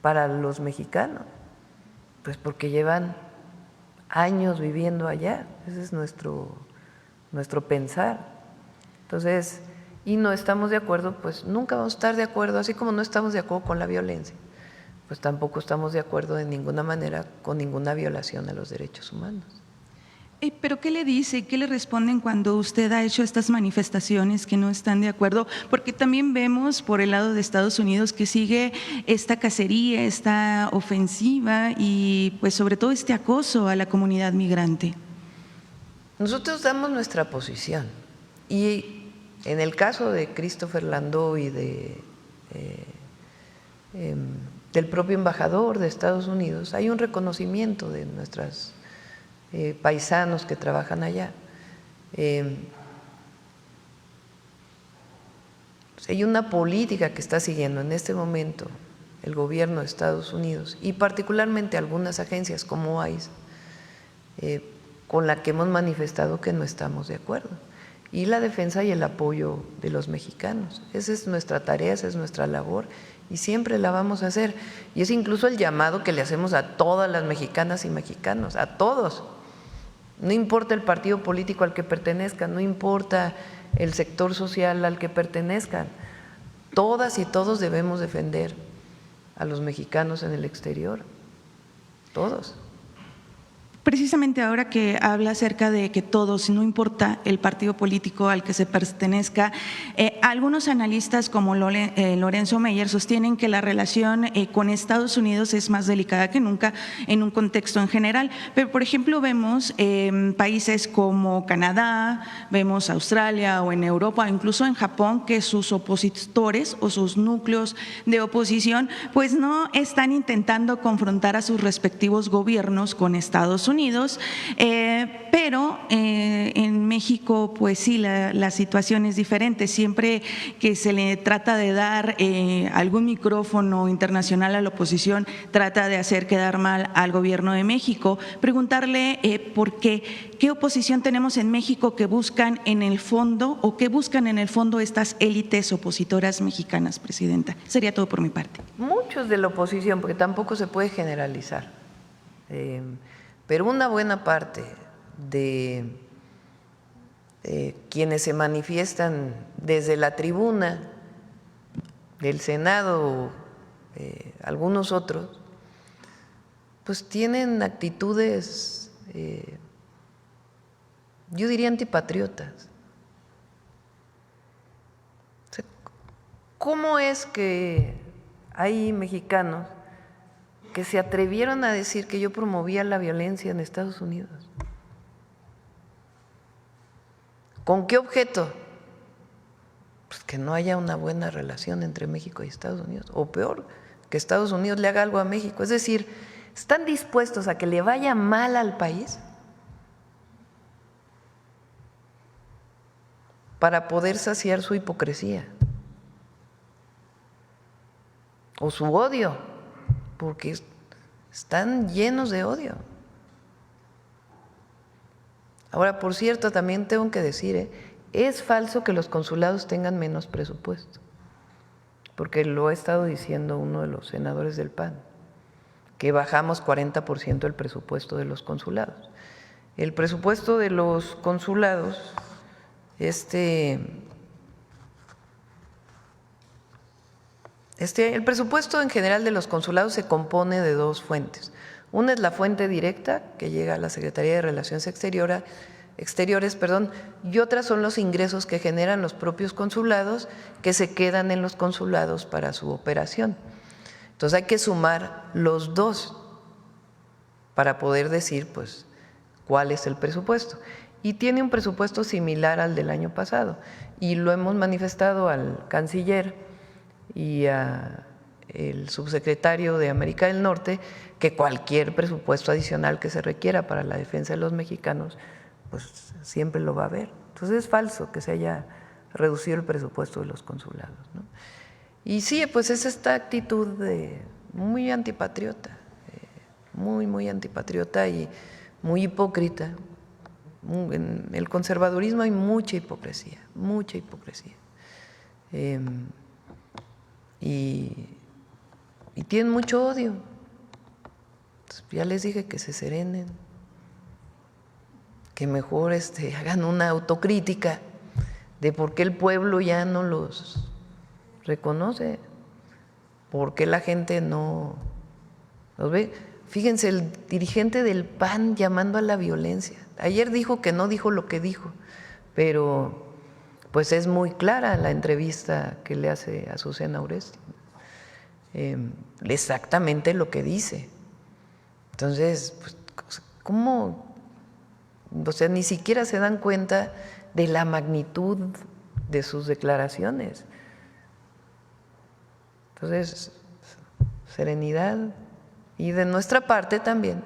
para los mexicanos, pues porque llevan años viviendo allá. Ese es nuestro pensar. Entonces, y no estamos de acuerdo, pues nunca vamos a estar de acuerdo, así como no estamos de acuerdo con la violencia, pues tampoco estamos de acuerdo de ninguna manera con ninguna violación a los derechos humanos. ¿Pero qué le dice, qué le responden cuando usted ha hecho estas manifestaciones que no están de acuerdo? Porque también vemos por el lado de Estados Unidos que sigue esta cacería, esta ofensiva y pues sobre todo este acoso a la comunidad migrante. Nosotros damos nuestra posición y en el caso de Christopher Landó y del propio embajador de Estados Unidos, hay un reconocimiento de nuestras paisanos que trabajan allá. Hay una política que está siguiendo en este momento el gobierno de Estados Unidos y particularmente algunas agencias como ICE, con la que hemos manifestado que no estamos de acuerdo, y la defensa y el apoyo de los mexicanos. Esa es nuestra tarea, esa es nuestra labor y siempre la vamos a hacer, y es incluso el llamado que le hacemos a todas las mexicanas y mexicanos, a todos. No importa el partido político al que pertenezcan, no importa el sector social al que pertenezcan. Todas y todos debemos defender a los mexicanos en el exterior, todos. Precisamente ahora que habla acerca de que todos, no importa el partido político al que se pertenezca, algunos analistas como Lorenzo Meyer sostienen que la relación con Estados Unidos es más delicada que nunca en un contexto en general. Pero, por ejemplo, vemos países como Canadá, vemos Australia o en Europa, incluso en Japón, que sus opositores o sus núcleos de oposición pues no están intentando confrontar a sus respectivos gobiernos con Estados Unidos, pero en México pues sí, la situación es diferente. Siempre que se le trata de dar algún micrófono internacional a la oposición, trata de hacer quedar mal al gobierno de México. Preguntarle por qué oposición tenemos en México que buscan en el fondo o qué buscan en el fondo estas élites opositoras mexicanas, Presidenta. Sería todo por mi parte. Muchos de la oposición, porque tampoco se puede generalizar. Pero una buena parte de quienes se manifiestan desde la tribuna del Senado, algunos otros, pues tienen actitudes, yo diría antipatriotas. O sea, ¿cómo es que hay mexicanos que se atrevieron a decir que yo promovía la violencia en Estados Unidos? ¿Con qué objeto? Pues que no haya una buena relación entre México y Estados Unidos, o peor, que Estados Unidos le haga algo a México. Es decir, ¿están dispuestos a que le vaya mal al país para poder saciar su hipocresía o su odio? Porque están llenos de odio. Ahora, por cierto, también tengo que decir, es falso que los consulados tengan menos presupuesto, porque lo ha estado diciendo uno de los senadores del PAN, que bajamos 40% el presupuesto de los consulados. El presupuesto de los consulados, el presupuesto en general de los consulados se compone de dos fuentes. Una es la fuente directa que llega a la Secretaría de Relaciones Exteriores, y otras son los ingresos que generan los propios consulados que se quedan en los consulados para su operación. Entonces hay que sumar los dos para poder decir pues cuál es el presupuesto. Y tiene un presupuesto similar al del año pasado y lo hemos manifestado al canciller y al subsecretario de América del Norte, que cualquier presupuesto adicional que se requiera para la defensa de los mexicanos, pues siempre lo va a haber. Entonces es falso que se haya reducido el presupuesto de los consulados, ¿no? Y sí, pues es esta actitud muy antipatriota, muy antipatriota y muy hipócrita. En el conservadurismo hay mucha hipocresía, mucha hipocresía. Y tienen mucho odio. Entonces, ya les dije que se serenen, que mejor hagan una autocrítica de por qué el pueblo ya no los reconoce, por qué la gente no los ve. Fíjense, el dirigente del PAN llamando a la violencia. Ayer dijo que no dijo lo que dijo, pero pues es muy clara la entrevista que le hace a Azucena Oresti. Exactamente lo que dice. Entonces, pues, ¿cómo? O sea, ni siquiera se dan cuenta de la magnitud de sus declaraciones. Entonces, serenidad. Y de nuestra parte también,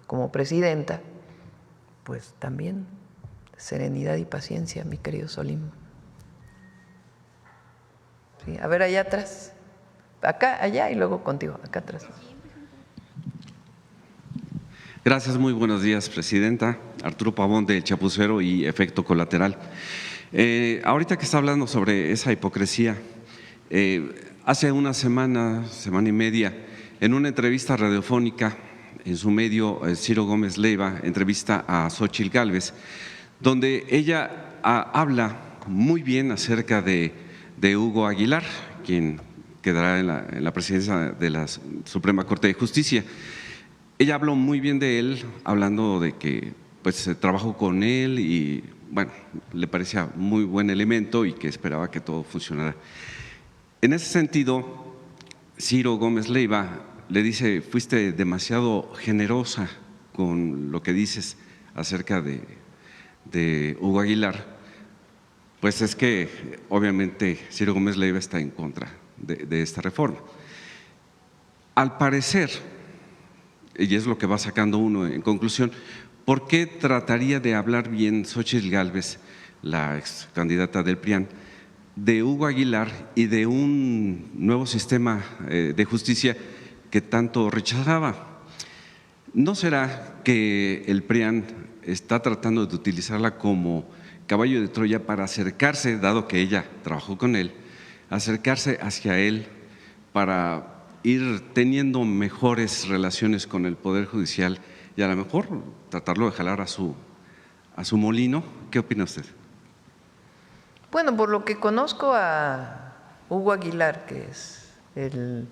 como presidenta, pues también serenidad y paciencia, mi querido Solim. Sí, a ver, allá atrás. Acá, allá y luego contigo, acá atrás. Gracias, muy buenos días, Presidenta. Arturo Pavón de Chapucero y Efecto Colateral. Ahorita que está hablando sobre esa hipocresía, hace una semana y media, en una entrevista radiofónica, en su medio, Ciro Gómez Leiva, entrevista a Xóchitl Gálvez, donde ella habla muy bien acerca de Hugo Aguilar, quien quedará en la presidencia de la Suprema Corte de Justicia. Ella habló muy bien de él, hablando de que pues trabajó con él y bueno, le parecía muy buen elemento y que esperaba que todo funcionara. En ese sentido, Ciro Gómez Leiva le dice: fuiste demasiado generosa con lo que dices acerca de Hugo Aguilar. Pues es que obviamente Ciro Gómez Leiva está en contra de esta reforma. Al parecer, y es lo que va sacando uno en conclusión, ¿por qué trataría de hablar bien Xóchitl Gálvez, la ex candidata del PRIAN, de Hugo Aguilar y de un nuevo sistema de justicia que tanto rechazaba? ¿No será que el PRIAN está tratando de utilizarla como caballo de Troya para acercarse, dado que ella trabajó con él, acercarse hacia él para ir teniendo mejores relaciones con el Poder Judicial y a lo mejor tratarlo de jalar a su molino? ¿Qué opina usted? Bueno, por lo que conozco a Hugo Aguilar, que es el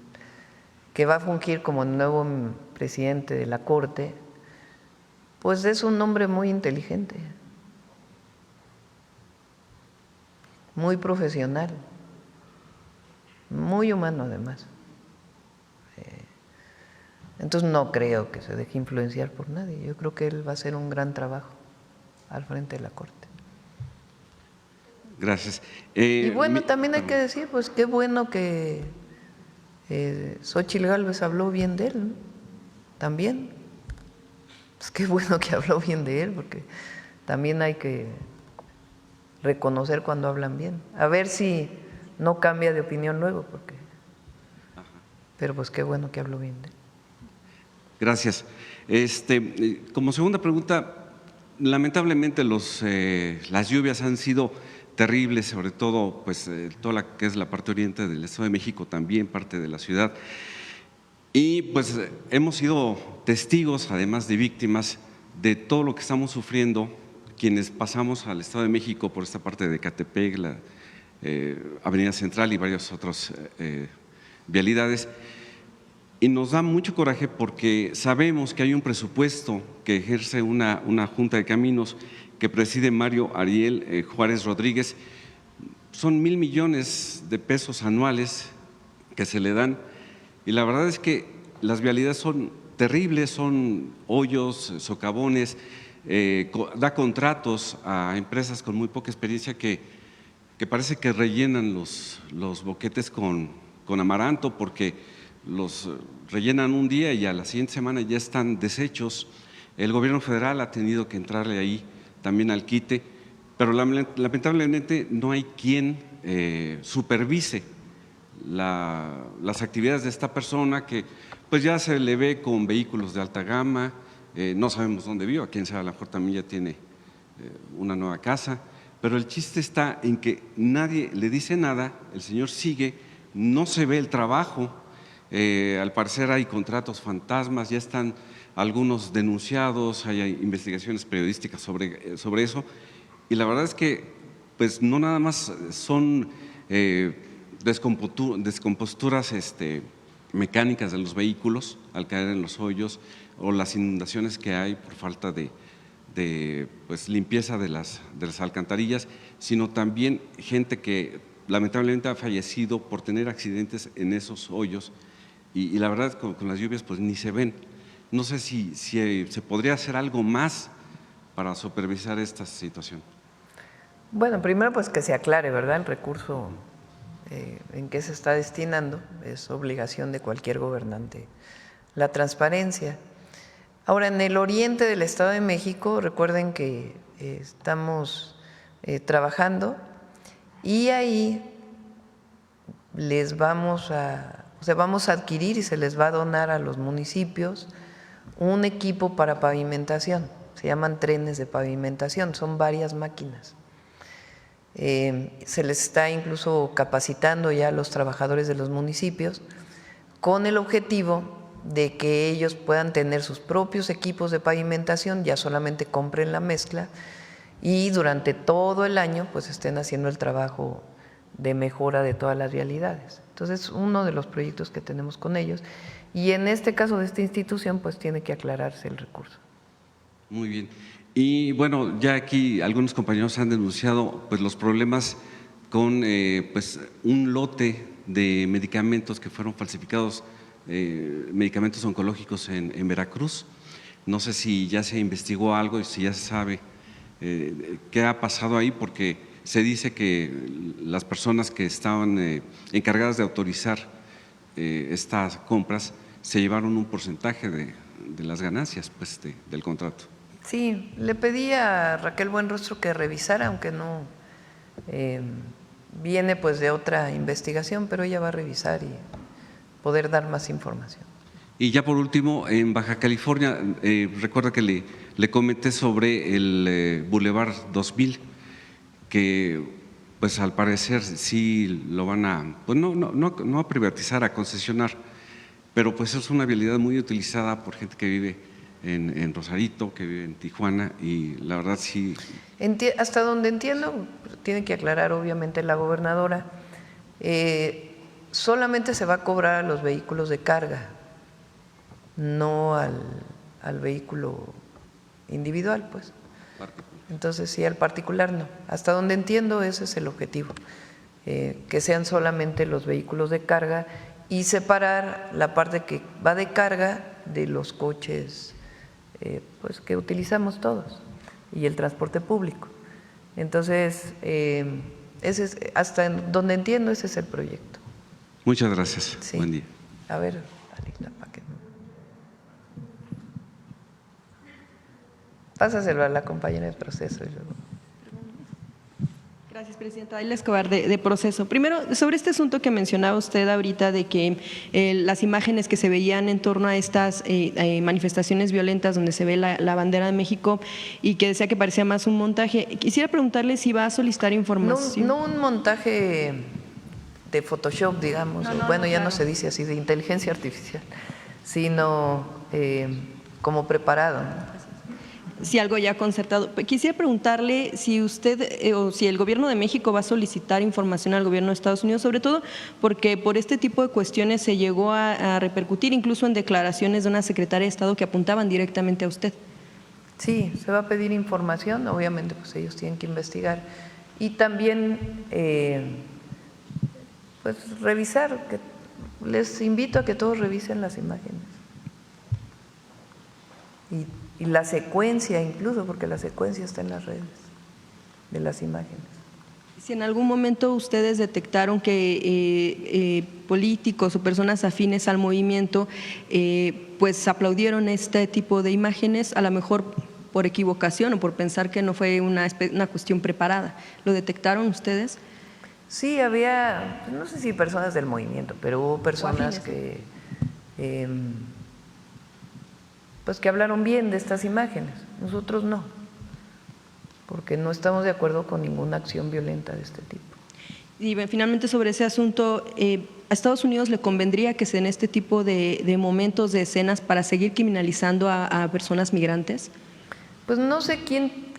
que va a fungir como el nuevo presidente de la Corte, pues es un hombre muy inteligente, muy profesional, muy humano además. Entonces no creo que se deje influenciar por nadie. Yo creo que él va a hacer un gran trabajo al frente de la Corte. Gracias. Y bueno, también hay que decir, pues qué bueno que Xóchitl Gálvez habló bien de él, ¿no? También. Pues qué bueno que habló bien de él, porque también hay que reconocer cuando hablan bien. A ver si no cambia de opinión luego, porque. Pero pues qué bueno que habló bien de él. Gracias. Como segunda pregunta, lamentablemente las lluvias han sido terribles, sobre todo pues toda la que es la parte oriente del Estado de México, también parte de la ciudad. Y pues hemos sido testigos, además de víctimas, de todo lo que estamos sufriendo quienes pasamos al Estado de México por esta parte de Ecatepec, la Avenida Central y varias otras vialidades. Y nos da mucho coraje porque sabemos que hay un presupuesto que ejerce una Junta de Caminos que preside Mario Ariel Juárez Rodríguez. Son 1,000 millones de pesos anuales que se le dan y la verdad es que las vialidades son terribles, son hoyos, socavones, da contratos a empresas con muy poca experiencia que parece que rellenan los boquetes con amaranto porque los rellenan un día y a la siguiente semana ya están deshechos. El gobierno federal ha tenido que entrarle ahí también al quite, pero lamentablemente no hay quien supervise las actividades de esta persona que pues ya se le ve con vehículos de alta gama, no sabemos dónde vive, a quién sabe, a lo mejor también ya tiene una nueva casa, pero el chiste está en que nadie le dice nada, el señor sigue, no se ve el trabajo. Al parecer hay contratos fantasmas, ya están algunos denunciados, hay investigaciones periodísticas sobre eso y la verdad es que pues no nada más son descomposturas mecánicas de los vehículos al caer en los hoyos o las inundaciones que hay por falta de pues, limpieza de las alcantarillas, sino también gente que lamentablemente ha fallecido por tener accidentes en esos hoyos. Y la verdad con las lluvias pues ni se ven. No sé si se podría hacer algo más para supervisar esta situación. Bueno, primero pues que se aclare, ¿verdad? El recurso en qué se está destinando, es obligación de cualquier gobernante. La transparencia. Ahora, en el oriente del Estado de México, recuerden que estamos trabajando y ahí vamos a adquirir y se les va a donar a los municipios un equipo para pavimentación, se llaman trenes de pavimentación, son varias máquinas. Se les está incluso capacitando ya a los trabajadores de los municipios con el objetivo de que ellos puedan tener sus propios equipos de pavimentación, ya solamente compren la mezcla y durante todo el año pues estén haciendo el trabajo de mejora de todas las vialidades. Entonces, uno de los proyectos que tenemos con ellos, y en este caso de esta institución pues tiene que aclararse el recurso. Muy bien. Y bueno, ya aquí algunos compañeros han denunciado pues los problemas con pues un lote de medicamentos que fueron falsificados, medicamentos oncológicos en Veracruz. No sé si ya se investigó algo y si ya se sabe qué ha pasado ahí, porque se dice que las personas que estaban encargadas de autorizar estas compras se llevaron un porcentaje de las ganancias pues, del contrato. Sí, le pedí a Raquel Buenrostro que revisara, aunque no viene pues de otra investigación, pero ella va a revisar y poder dar más información. Y ya por último, en Baja California, recuerda que le comenté sobre el Boulevard 2000, que pues al parecer sí lo van a, pues no a privatizar, a concesionar, pero pues es una vialidad muy utilizada por gente que vive en Rosarito, que vive en Tijuana, y la verdad sí. Hasta donde entiendo, tiene que aclarar obviamente la gobernadora, solamente se va a cobrar a los vehículos de carga, no al vehículo individual, pues. Entonces sí, al particular no. Hasta donde entiendo ese es el objetivo, que sean solamente los vehículos de carga y separar la parte que va de carga de los coches pues que utilizamos todos y el transporte público. Entonces, ese es, hasta donde entiendo, ese es el proyecto. Muchas gracias. Sí. Buen día. A ver, Alita, ¿para qué? Pásaselo a la compañera de proceso. Gracias, Presidenta. Ayla Escobar, de Proceso. Primero, sobre este asunto que mencionaba usted ahorita de que las imágenes que se veían en torno a estas manifestaciones violentas donde se ve la bandera de México y que decía que parecía más un montaje, quisiera preguntarle si va a solicitar información. No un montaje de Photoshop, digamos, bueno, ya no se dice así, de inteligencia artificial, sino como preparado, ¿no? Si algo ya concertado. Quisiera preguntarle si usted o si el Gobierno de México va a solicitar información al Gobierno de Estados Unidos, sobre todo porque por este tipo de cuestiones se llegó a repercutir incluso en declaraciones de una secretaria de Estado que apuntaban directamente a usted. Sí, se va a pedir información, obviamente pues ellos tienen que investigar y también pues revisar, que les invito a que todos revisen las imágenes y la secuencia incluso, porque la secuencia está en las redes de las imágenes. Si en algún momento ustedes detectaron que políticos o personas afines al movimiento pues aplaudieron este tipo de imágenes, a lo mejor por equivocación o por pensar que no fue una cuestión preparada, ¿lo detectaron ustedes? Sí, había, no sé si personas del movimiento, pero hubo personas que pues que hablaron bien de estas imágenes, nosotros no, porque no estamos de acuerdo con ninguna acción violenta de este tipo. Y finalmente sobre ese asunto, ¿a Estados Unidos le convendría que se den este tipo de momentos, de escenas para seguir criminalizando a personas migrantes? Pues no sé quién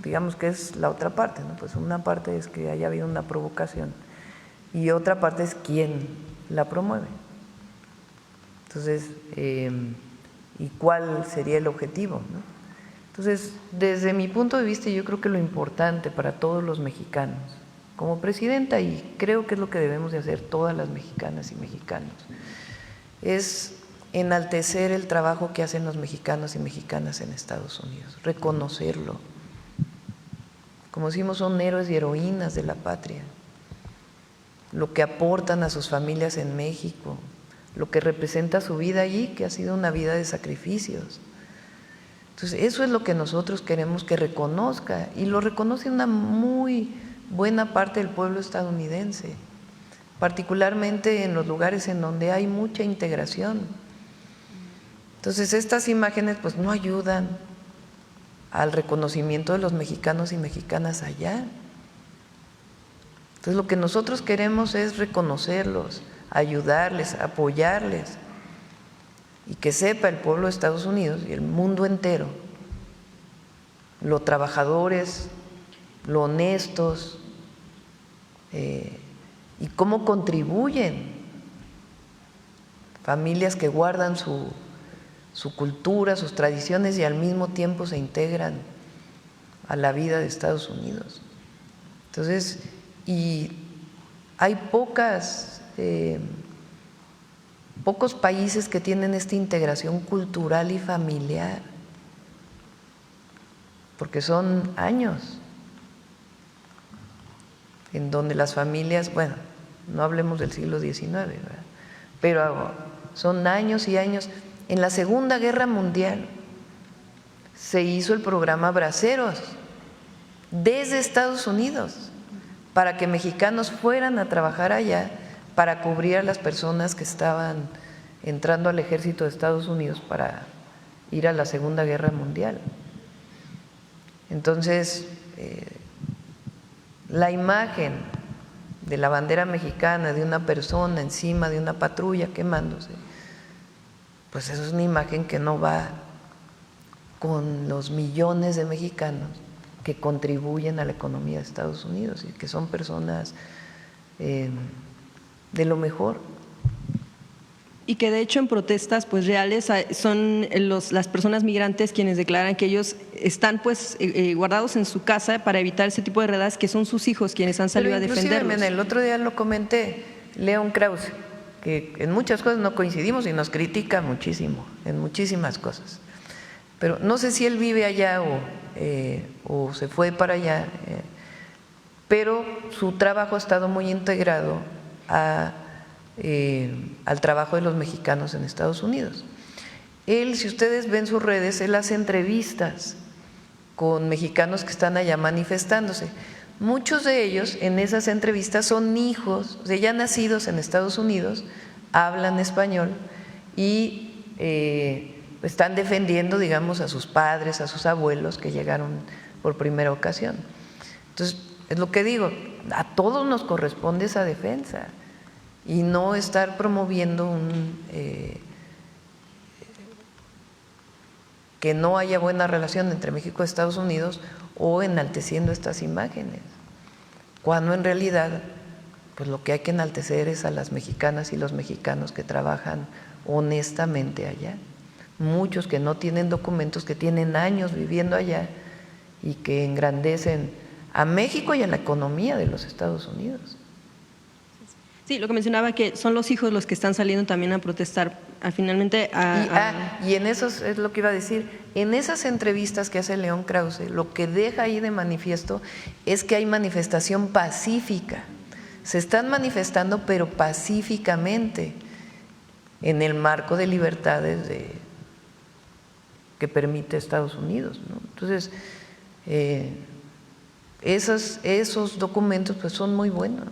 digamos que es la otra parte, ¿no? Pues una parte es que haya habido una provocación y otra parte es quién la promueve. Entonces, ¿y cuál sería el objetivo, ¿no? Entonces, desde mi punto de vista, yo creo que lo importante para todos los mexicanos, como presidenta, y creo que es lo que debemos de hacer todas las mexicanas y mexicanos, es enaltecer el trabajo que hacen los mexicanos y mexicanas en Estados Unidos, reconocerlo. Como decimos, son héroes y heroínas de la patria, lo que aportan a sus familias en México, lo que representa su vida allí, que ha sido una vida de sacrificios. Entonces, eso es lo que nosotros queremos que reconozca, y lo reconoce una muy buena parte del pueblo estadounidense, particularmente en los lugares en donde hay mucha integración. Entonces, estas imágenes pues no ayudan al reconocimiento de los mexicanos y mexicanas allá. Entonces, lo que nosotros queremos es reconocerlos, ayudarles, apoyarles, y que sepa el pueblo de Estados Unidos y el mundo entero lo trabajadores, lo honestos y cómo contribuyen familias que guardan su cultura, sus tradiciones y al mismo tiempo se integran a la vida de Estados Unidos. Entonces, y hay pocos países que tienen esta integración cultural y familiar, porque son años en donde las familias, bueno, no hablemos del siglo XIX, ¿verdad?, pero son años y años. En la Segunda Guerra Mundial se hizo el programa Braceros desde Estados Unidos para que mexicanos fueran a trabajar allá para cubrir a las personas que estaban entrando al ejército de Estados Unidos para ir a la Segunda Guerra Mundial. Entonces, la imagen de la bandera mexicana, de una persona encima de una patrulla quemándose, pues eso es una imagen que no va con los millones de mexicanos que contribuyen a la economía de Estados Unidos y que son personas de lo mejor. Y que de hecho en protestas pues reales son las personas migrantes quienes declaran que ellos están pues guardados en su casa para evitar ese tipo de redadas, que son sus hijos quienes han salido a defenderlos. El otro día lo comenté, León Krause, que en muchas cosas no coincidimos y nos critica muchísimo, en muchísimas cosas. Pero no sé si él vive allá o se fue para allá, pero su trabajo ha estado muy integrado al trabajo de los mexicanos en Estados Unidos. Él, si ustedes ven sus redes, él hace entrevistas con mexicanos que están allá manifestándose. Muchos de ellos en esas entrevistas son hijos, o sea, ya nacidos en Estados Unidos, hablan español y están defendiendo, digamos, a sus padres, a sus abuelos que llegaron por primera ocasión. Entonces, es lo que digo, a todos nos corresponde esa defensa y no estar promoviendo que no haya buena relación entre México y Estados Unidos o enalteciendo estas imágenes, cuando en realidad pues lo que hay que enaltecer es a las mexicanas y los mexicanos que trabajan honestamente allá, muchos que no tienen documentos, que tienen años viviendo allá y que engrandecen a México y a la economía de los Estados Unidos. Sí, lo que mencionaba, que son los hijos los que están saliendo también a protestar, finalmente y en esos, es lo que iba a decir, en esas entrevistas que hace León Krause, lo que deja ahí de manifiesto es que hay manifestación pacífica, se están manifestando pero pacíficamente en el marco de libertades que permite Estados Unidos, ¿no? Entonces, esos documentos pues son muy buenos.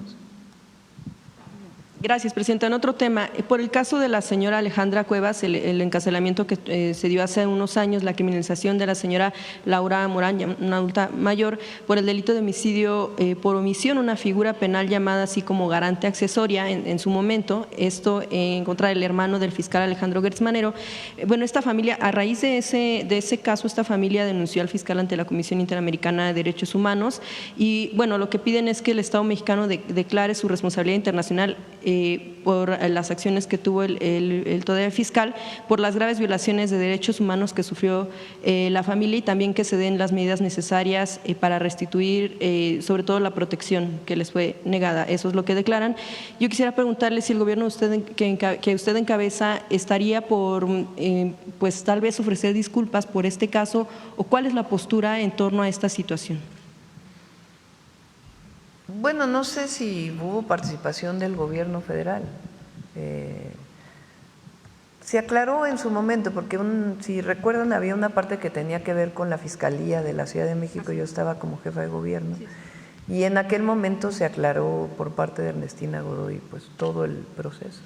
Gracias, Presidenta. En otro tema, por el caso de la señora Alejandra Cuevas, el encarcelamiento que se dio hace unos años, la criminalización de la señora Laura Morán, una adulta mayor, por el delito de homicidio por omisión, una figura penal llamada así como garante accesoria en su momento, esto en contra del hermano del fiscal Alejandro Gertz Manero. Bueno, esta familia, a raíz de ese caso, esta familia denunció al fiscal ante la Comisión Interamericana de Derechos Humanos y, bueno, lo que piden es que el Estado mexicano declare su responsabilidad internacional por las acciones que tuvo el todavía fiscal, por las graves violaciones de derechos humanos que sufrió la familia y también que se den las medidas necesarias para restituir sobre todo la protección que les fue negada. Eso es lo que declaran. Yo quisiera preguntarle si el gobierno que usted encabeza estaría por pues tal vez ofrecer disculpas por este caso o cuál es la postura en torno a esta situación. Bueno, no sé si hubo participación del gobierno federal. Se aclaró en su momento, porque si recuerdan había una parte que tenía que ver con la Fiscalía de la Ciudad de México, yo estaba como jefa de gobierno, y en aquel momento se aclaró por parte de Ernestina Godoy pues todo el proceso.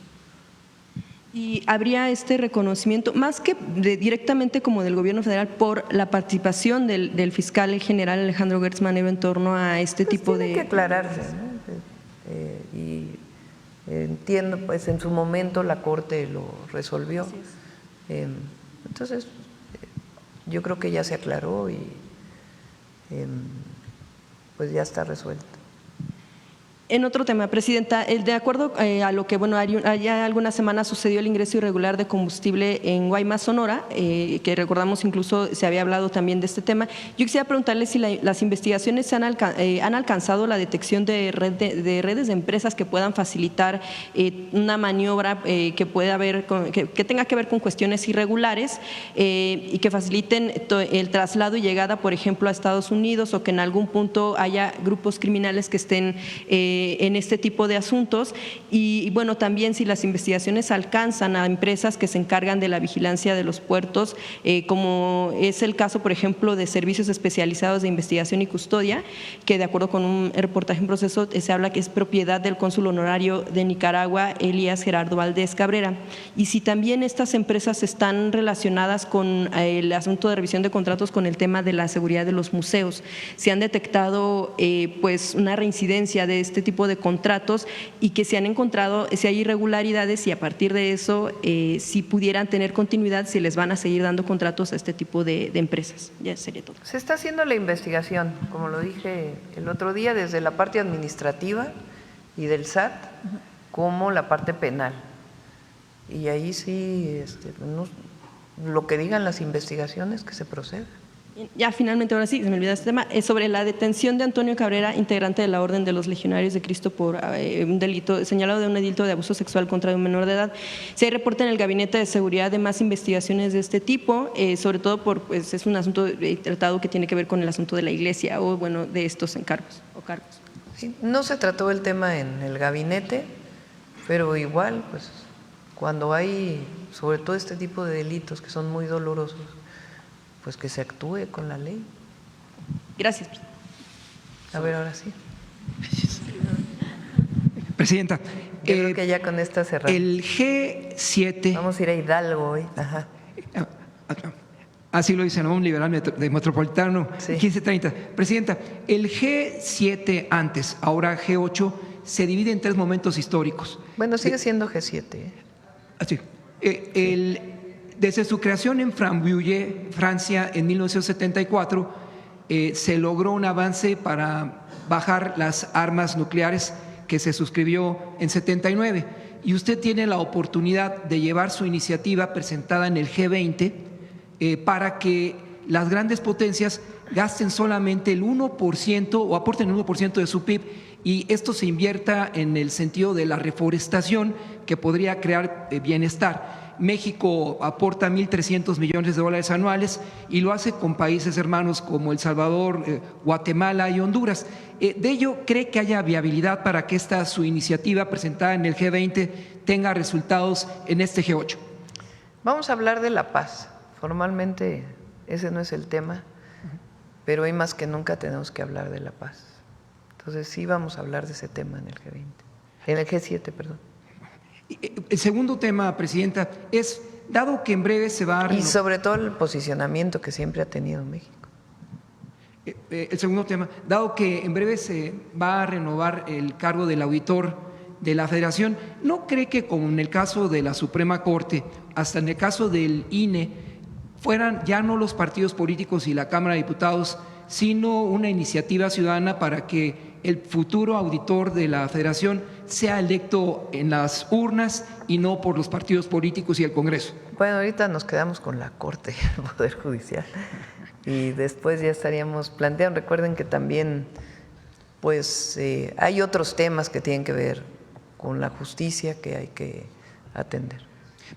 Y habría este reconocimiento, más que directamente como del gobierno federal, por la participación del fiscal general Alejandro Gertz Manero en torno a este pues tipo de… Tiene que aclararse, ¿no? Y entiendo, pues en su momento la Corte lo resolvió, Entonces, yo creo que ya se aclaró y pues ya está resuelto. En otro tema, Presidenta, de acuerdo a lo que, bueno, ya algunas semanas sucedió el ingreso irregular de combustible en Guaymas, Sonora, que recordamos incluso se había hablado también de este tema. Yo quisiera preguntarle si las investigaciones han alcanzado la detección de redes de empresas que puedan facilitar una maniobra que pueda haber, que tenga que ver con cuestiones irregulares y que faciliten el traslado y llegada, por ejemplo, a Estados Unidos, o que en algún punto haya grupos criminales que estén en este tipo de asuntos. Y bueno, también si las investigaciones alcanzan a empresas que se encargan de la vigilancia de los puertos, como es el caso, por ejemplo, de servicios especializados de investigación y custodia, que de acuerdo con un reportaje en proceso se habla que es propiedad del cónsul honorario de Nicaragua, Elías Gerardo Valdés Cabrera. Y si también estas empresas están relacionadas con el asunto de revisión de contratos con el tema de la seguridad de los museos, si han detectado pues una reincidencia de este tipo de contratos y que se han encontrado, si hay irregularidades, y a partir de eso, si pudieran tener continuidad, si les van a seguir dando contratos a este tipo de empresas. Ya sería todo. Se está haciendo la investigación, como lo dije el otro día, desde la parte administrativa y del SAT, como la parte penal. Y ahí sí, lo que digan las investigaciones, que se proceda. Ya finalmente, ahora sí, se me olvidó este tema, sobre la detención de Antonio Cabrera, integrante de la Orden de los Legionarios de Cristo, por un delito, señalado de un delito de abuso sexual contra un menor de edad. Se reporta en el Gabinete de Seguridad de más investigaciones de este tipo, sobre todo pues es un asunto tratado que tiene que ver con el asunto de la Iglesia o bueno, de estos encargos o cargos. Sí, no se trató el tema en el gabinete, pero igual, pues cuando hay sobre todo este tipo de delitos que son muy dolorosos, pues que se actúe con la ley. Gracias. A ver, ahora sí. Presidenta. Yo creo que ya con esta cerramos. El G7. Vamos a ir a Hidalgo hoy. Ajá. Así lo dice, ¿no? Un liberal de Metropolitano, sí. 1530. Presidenta, el G7 antes, ahora G8, se divide en 3 momentos históricos. Bueno, sigue siendo G7. Así. Desde su creación en Framboyant, Francia, en 1974, se logró un avance para bajar las armas nucleares que se suscribió en 79. Y usted tiene la oportunidad de llevar su iniciativa presentada en el G20 para que las grandes potencias gasten solamente el 1% o aporten el 1% de su PIB, y esto se invierta en el sentido de la reforestación, que podría crear bienestar. México aporta 1.300 millones de dólares anuales y lo hace con países hermanos como El Salvador, Guatemala y Honduras. ¿De ello cree que haya viabilidad para que su iniciativa presentada en el G20 tenga resultados en este G8? Vamos a hablar de la paz. Formalmente ese no es el tema, pero hoy más que nunca tenemos que hablar de la paz. Entonces sí vamos a hablar de ese tema en el G20, en el G7, perdón. El segundo tema, Presidenta, es, dado que en breve se va a… Y sobre todo el posicionamiento que siempre ha tenido México. El segundo tema, dado que en breve se va a renovar el cargo del auditor de la Federación, ¿no cree que como en el caso de la Suprema Corte, hasta en el caso del INE, fueran ya no los partidos políticos y la Cámara de Diputados, sino una iniciativa ciudadana para que el futuro auditor de la Federación sea electo en las urnas y no por los partidos políticos y el Congreso? Bueno, ahorita nos quedamos con la Corte y el Poder Judicial y después ya estaríamos planteando. Recuerden que también pues hay otros temas que tienen que ver con la justicia que hay que atender.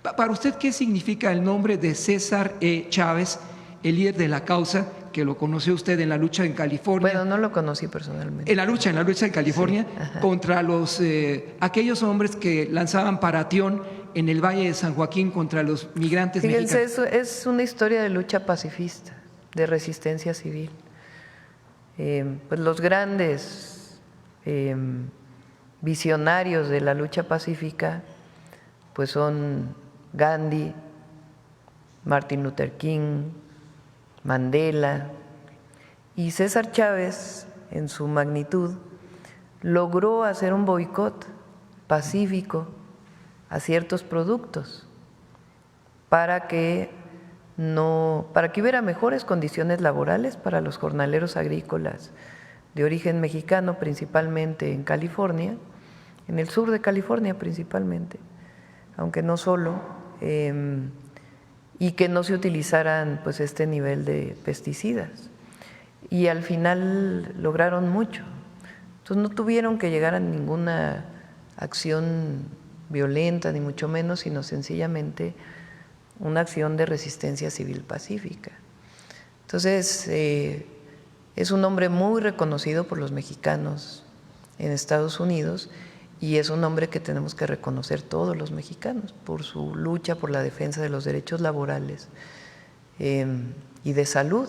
Para usted, ¿qué significa el nombre de César E. Chávez, el líder de la causa, que lo conoció usted en la lucha en California? Bueno, no lo conocí personalmente. En la lucha en California, sí, contra aquellos hombres que lanzaban paratión en el Valle de San Joaquín contra los migrantes mexicanos. Fíjense, es una historia de lucha pacifista, de resistencia civil. Pues los grandes visionarios de la lucha pacífica pues son Gandhi, Martin Luther King, Mandela, y César Chávez, en su magnitud, logró hacer un boicot pacífico a ciertos productos para que hubiera mejores condiciones laborales para los jornaleros agrícolas de origen mexicano, principalmente en California, en el sur de California principalmente, aunque no solo, y que no se utilizaran pues este nivel de pesticidas. Y al final lograron mucho. Entonces no tuvieron que llegar a ninguna acción violenta, ni mucho menos, sino sencillamente una acción de resistencia civil pacífica. Entonces, es un hombre muy reconocido por los mexicanos en Estados Unidos y es un hombre que tenemos que reconocer todos los mexicanos por su lucha por la defensa de los derechos laborales y de salud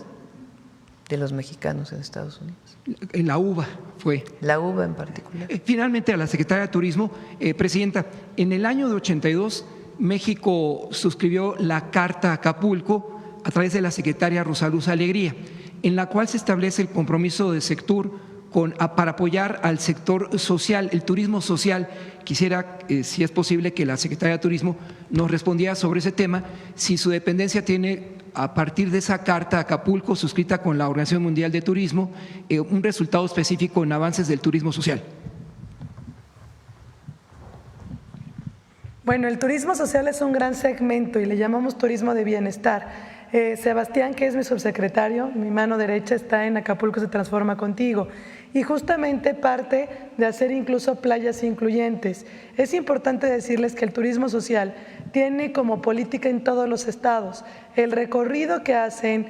de los mexicanos en Estados Unidos. La UBA fue. La UBA en particular. Finalmente, a la Secretaria de Turismo, Presidenta, en el año de 82, México suscribió la Carta Acapulco a través de la secretaria Rosaluz Alegría, en la cual se establece el compromiso de Sectur para apoyar al sector social, el turismo social. Quisiera, si es posible, que la Secretaria de Turismo nos respondiera sobre ese tema, si su dependencia tiene, a partir de esa Carta Acapulco suscrita con la Organización Mundial de Turismo, un resultado específico en avances del turismo social. Bueno, el turismo social es un gran segmento y le llamamos turismo de bienestar. Sebastián, que es mi subsecretario, mi mano derecha, está en Acapulco se transforma contigo. Y justamente parte de hacer incluso playas incluyentes. Es importante decirles que el turismo social tiene como política en todos los estados el recorrido que hacen,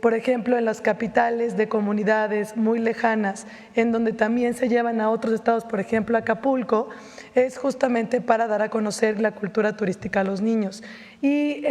por ejemplo, en las capitales de comunidades muy lejanas, en donde también se llevan a otros estados, por ejemplo, Acapulco, es justamente para dar a conocer la cultura turística a los niños. Y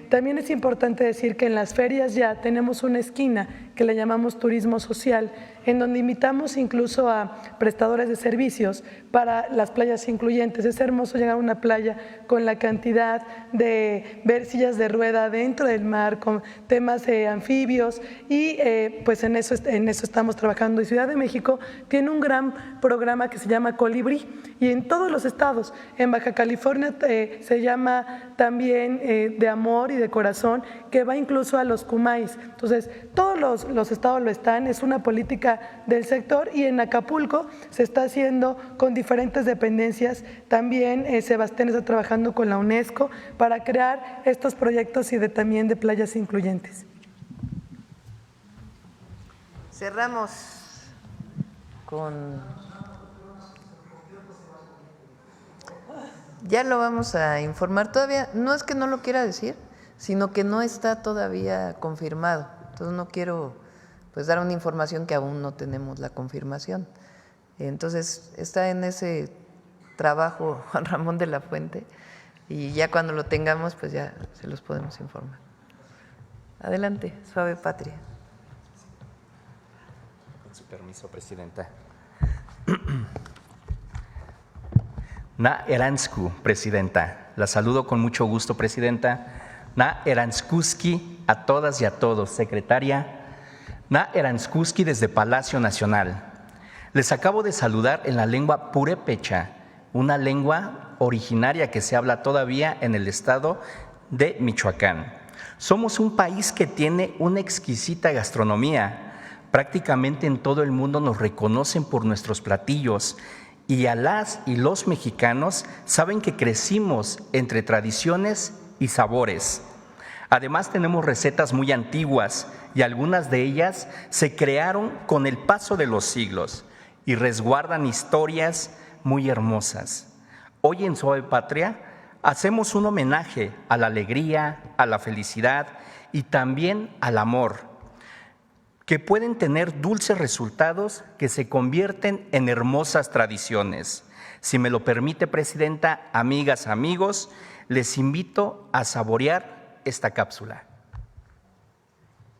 también es importante decir que en las ferias ya tenemos una esquina que le llamamos turismo social, en donde invitamos incluso a prestadores de servicios para las playas incluyentes. Es hermoso llegar a una playa con la cantidad de ver sillas de rueda dentro del mar, con temas anfibios y pues en eso estamos trabajando. Y Ciudad de México tiene un gran programa que se llama Colibrí y en todos los estados. En Baja California se llama también de amor y de corazón, que va incluso a los Kumais. Entonces, todos los estados lo están, es una política del sector y en Acapulco se está haciendo con diferentes dependencias. También Sebastián está trabajando con la UNESCO para crear estos proyectos y también de playas incluyentes. Cerramos con… Ya lo vamos a informar todavía, no es que no lo quiera decir, sino que no está todavía confirmado. Entonces no quiero pues dar una información que aún no tenemos la confirmación. Entonces está en ese trabajo Juan Ramón de la Fuente y ya cuando lo tengamos pues ya se los podemos informar. Adelante, Suave Patria. Con su permiso, Presidenta. Na Eransku, Presidenta. La saludo con mucho gusto, Presidenta. Na Eranskuski a todas y a todos, Secretaria. Na Eranskuski desde Palacio Nacional. Les acabo de saludar en la lengua purépecha, una lengua originaria que se habla todavía en el estado de Michoacán. Somos un país que tiene una exquisita gastronomía. Prácticamente en todo el mundo nos reconocen por nuestros platillos y a las y los mexicanos saben que crecimos entre tradiciones y sabores. Además tenemos recetas muy antiguas y algunas de ellas se crearon con el paso de los siglos y resguardan historias muy hermosas. Hoy en Suave Patria hacemos un homenaje a la alegría, a la felicidad y también al amor, que pueden tener dulces resultados que se convierten en hermosas tradiciones. Si me lo permite, Presidenta, amigas, amigos, les invito a saborear esta cápsula.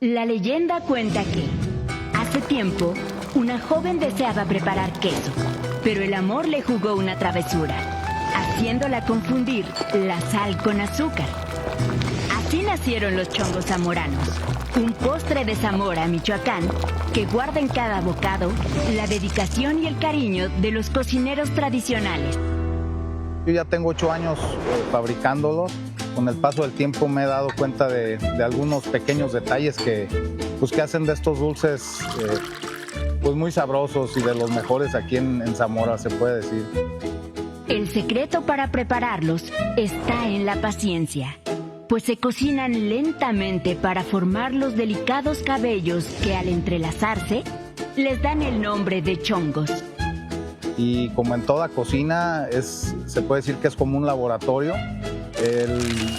La leyenda cuenta que hace tiempo una joven deseaba preparar queso, pero el amor le jugó una travesura, haciéndola confundir la sal con azúcar. Así nacieron los chongos zamoranos, un postre de Zamora, Michoacán, que guarda en cada bocado la dedicación y el cariño de los cocineros tradicionales. Yo ya tengo 8 años fabricándolos con el paso del tiempo me he dado cuenta de algunos pequeños detalles que hacen de estos dulces pues muy sabrosos y de los mejores aquí en Zamora, se puede decir. El secreto para prepararlos está en la paciencia, pues se cocinan lentamente para formar los delicados cabellos que al entrelazarse les dan el nombre de chongos. Y como en toda cocina, se puede decir que es como un laboratorio.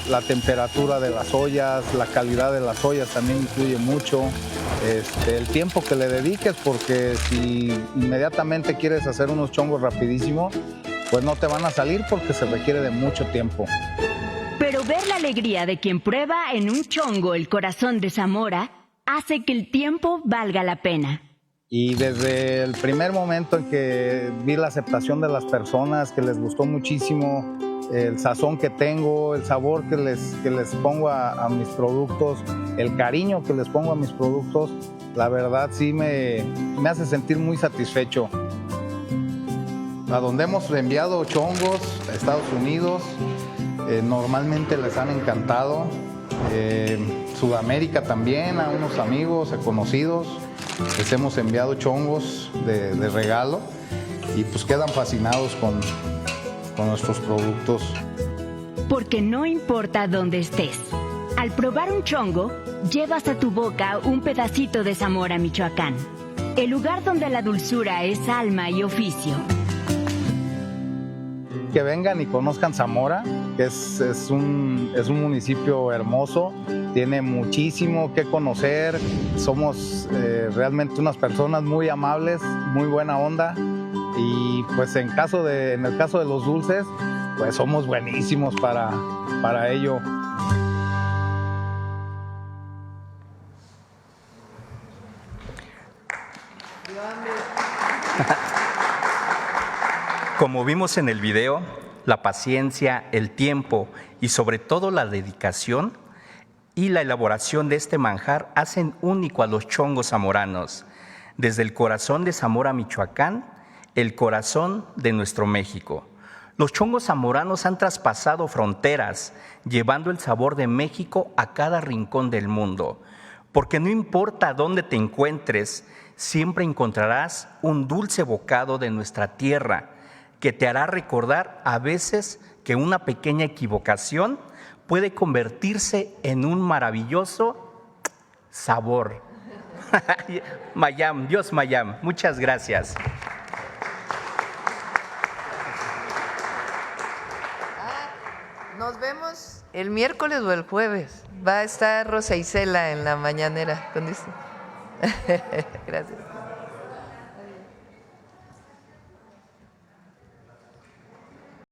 La temperatura de las ollas, la calidad de las ollas también influye mucho. El tiempo que le dediques, porque si inmediatamente quieres hacer unos chongos rapidísimo, pues no te van a salir porque se requiere de mucho tiempo. Pero ver la alegría de quien prueba en un chongo el corazón de Zamora hace que el tiempo valga la pena. Y desde el primer momento en que vi la aceptación de las personas, que les gustó muchísimo el sazón que tengo, el sabor que les pongo a mis productos, el cariño que les pongo a mis productos, la verdad sí me hace sentir muy satisfecho. A donde hemos enviado chongos a Estados Unidos, normalmente les han encantado. Sudamérica también, a unos amigos, a conocidos, les hemos enviado chongos de regalo y pues quedan fascinados con nuestros productos. Porque no importa dónde estés, al probar un chongo, llevas a tu boca un pedacito de Zamora, Michoacán, el lugar donde la dulzura es alma y oficio. Que vengan y conozcan Zamora, que es un municipio hermoso, tiene muchísimo que conocer, somos realmente unas personas muy amables, muy buena onda, y pues en el caso de los dulces, pues somos buenísimos para ello. Como vimos en el video, la paciencia, el tiempo y sobre todo la dedicación y la elaboración de este manjar hacen único a los chongos zamoranos. Desde el corazón de Zamora, Michoacán, el corazón de nuestro México. Los chongos zamoranos han traspasado fronteras, llevando el sabor de México a cada rincón del mundo. Porque no importa dónde te encuentres, siempre encontrarás un dulce bocado de nuestra tierra, que te hará recordar a veces que una pequeña equivocación puede convertirse en un maravilloso sabor. Mayam, Dios Mayam, muchas gracias. Nos vemos el miércoles o el jueves. Va a estar Rosa Isela en la mañanera. Gracias.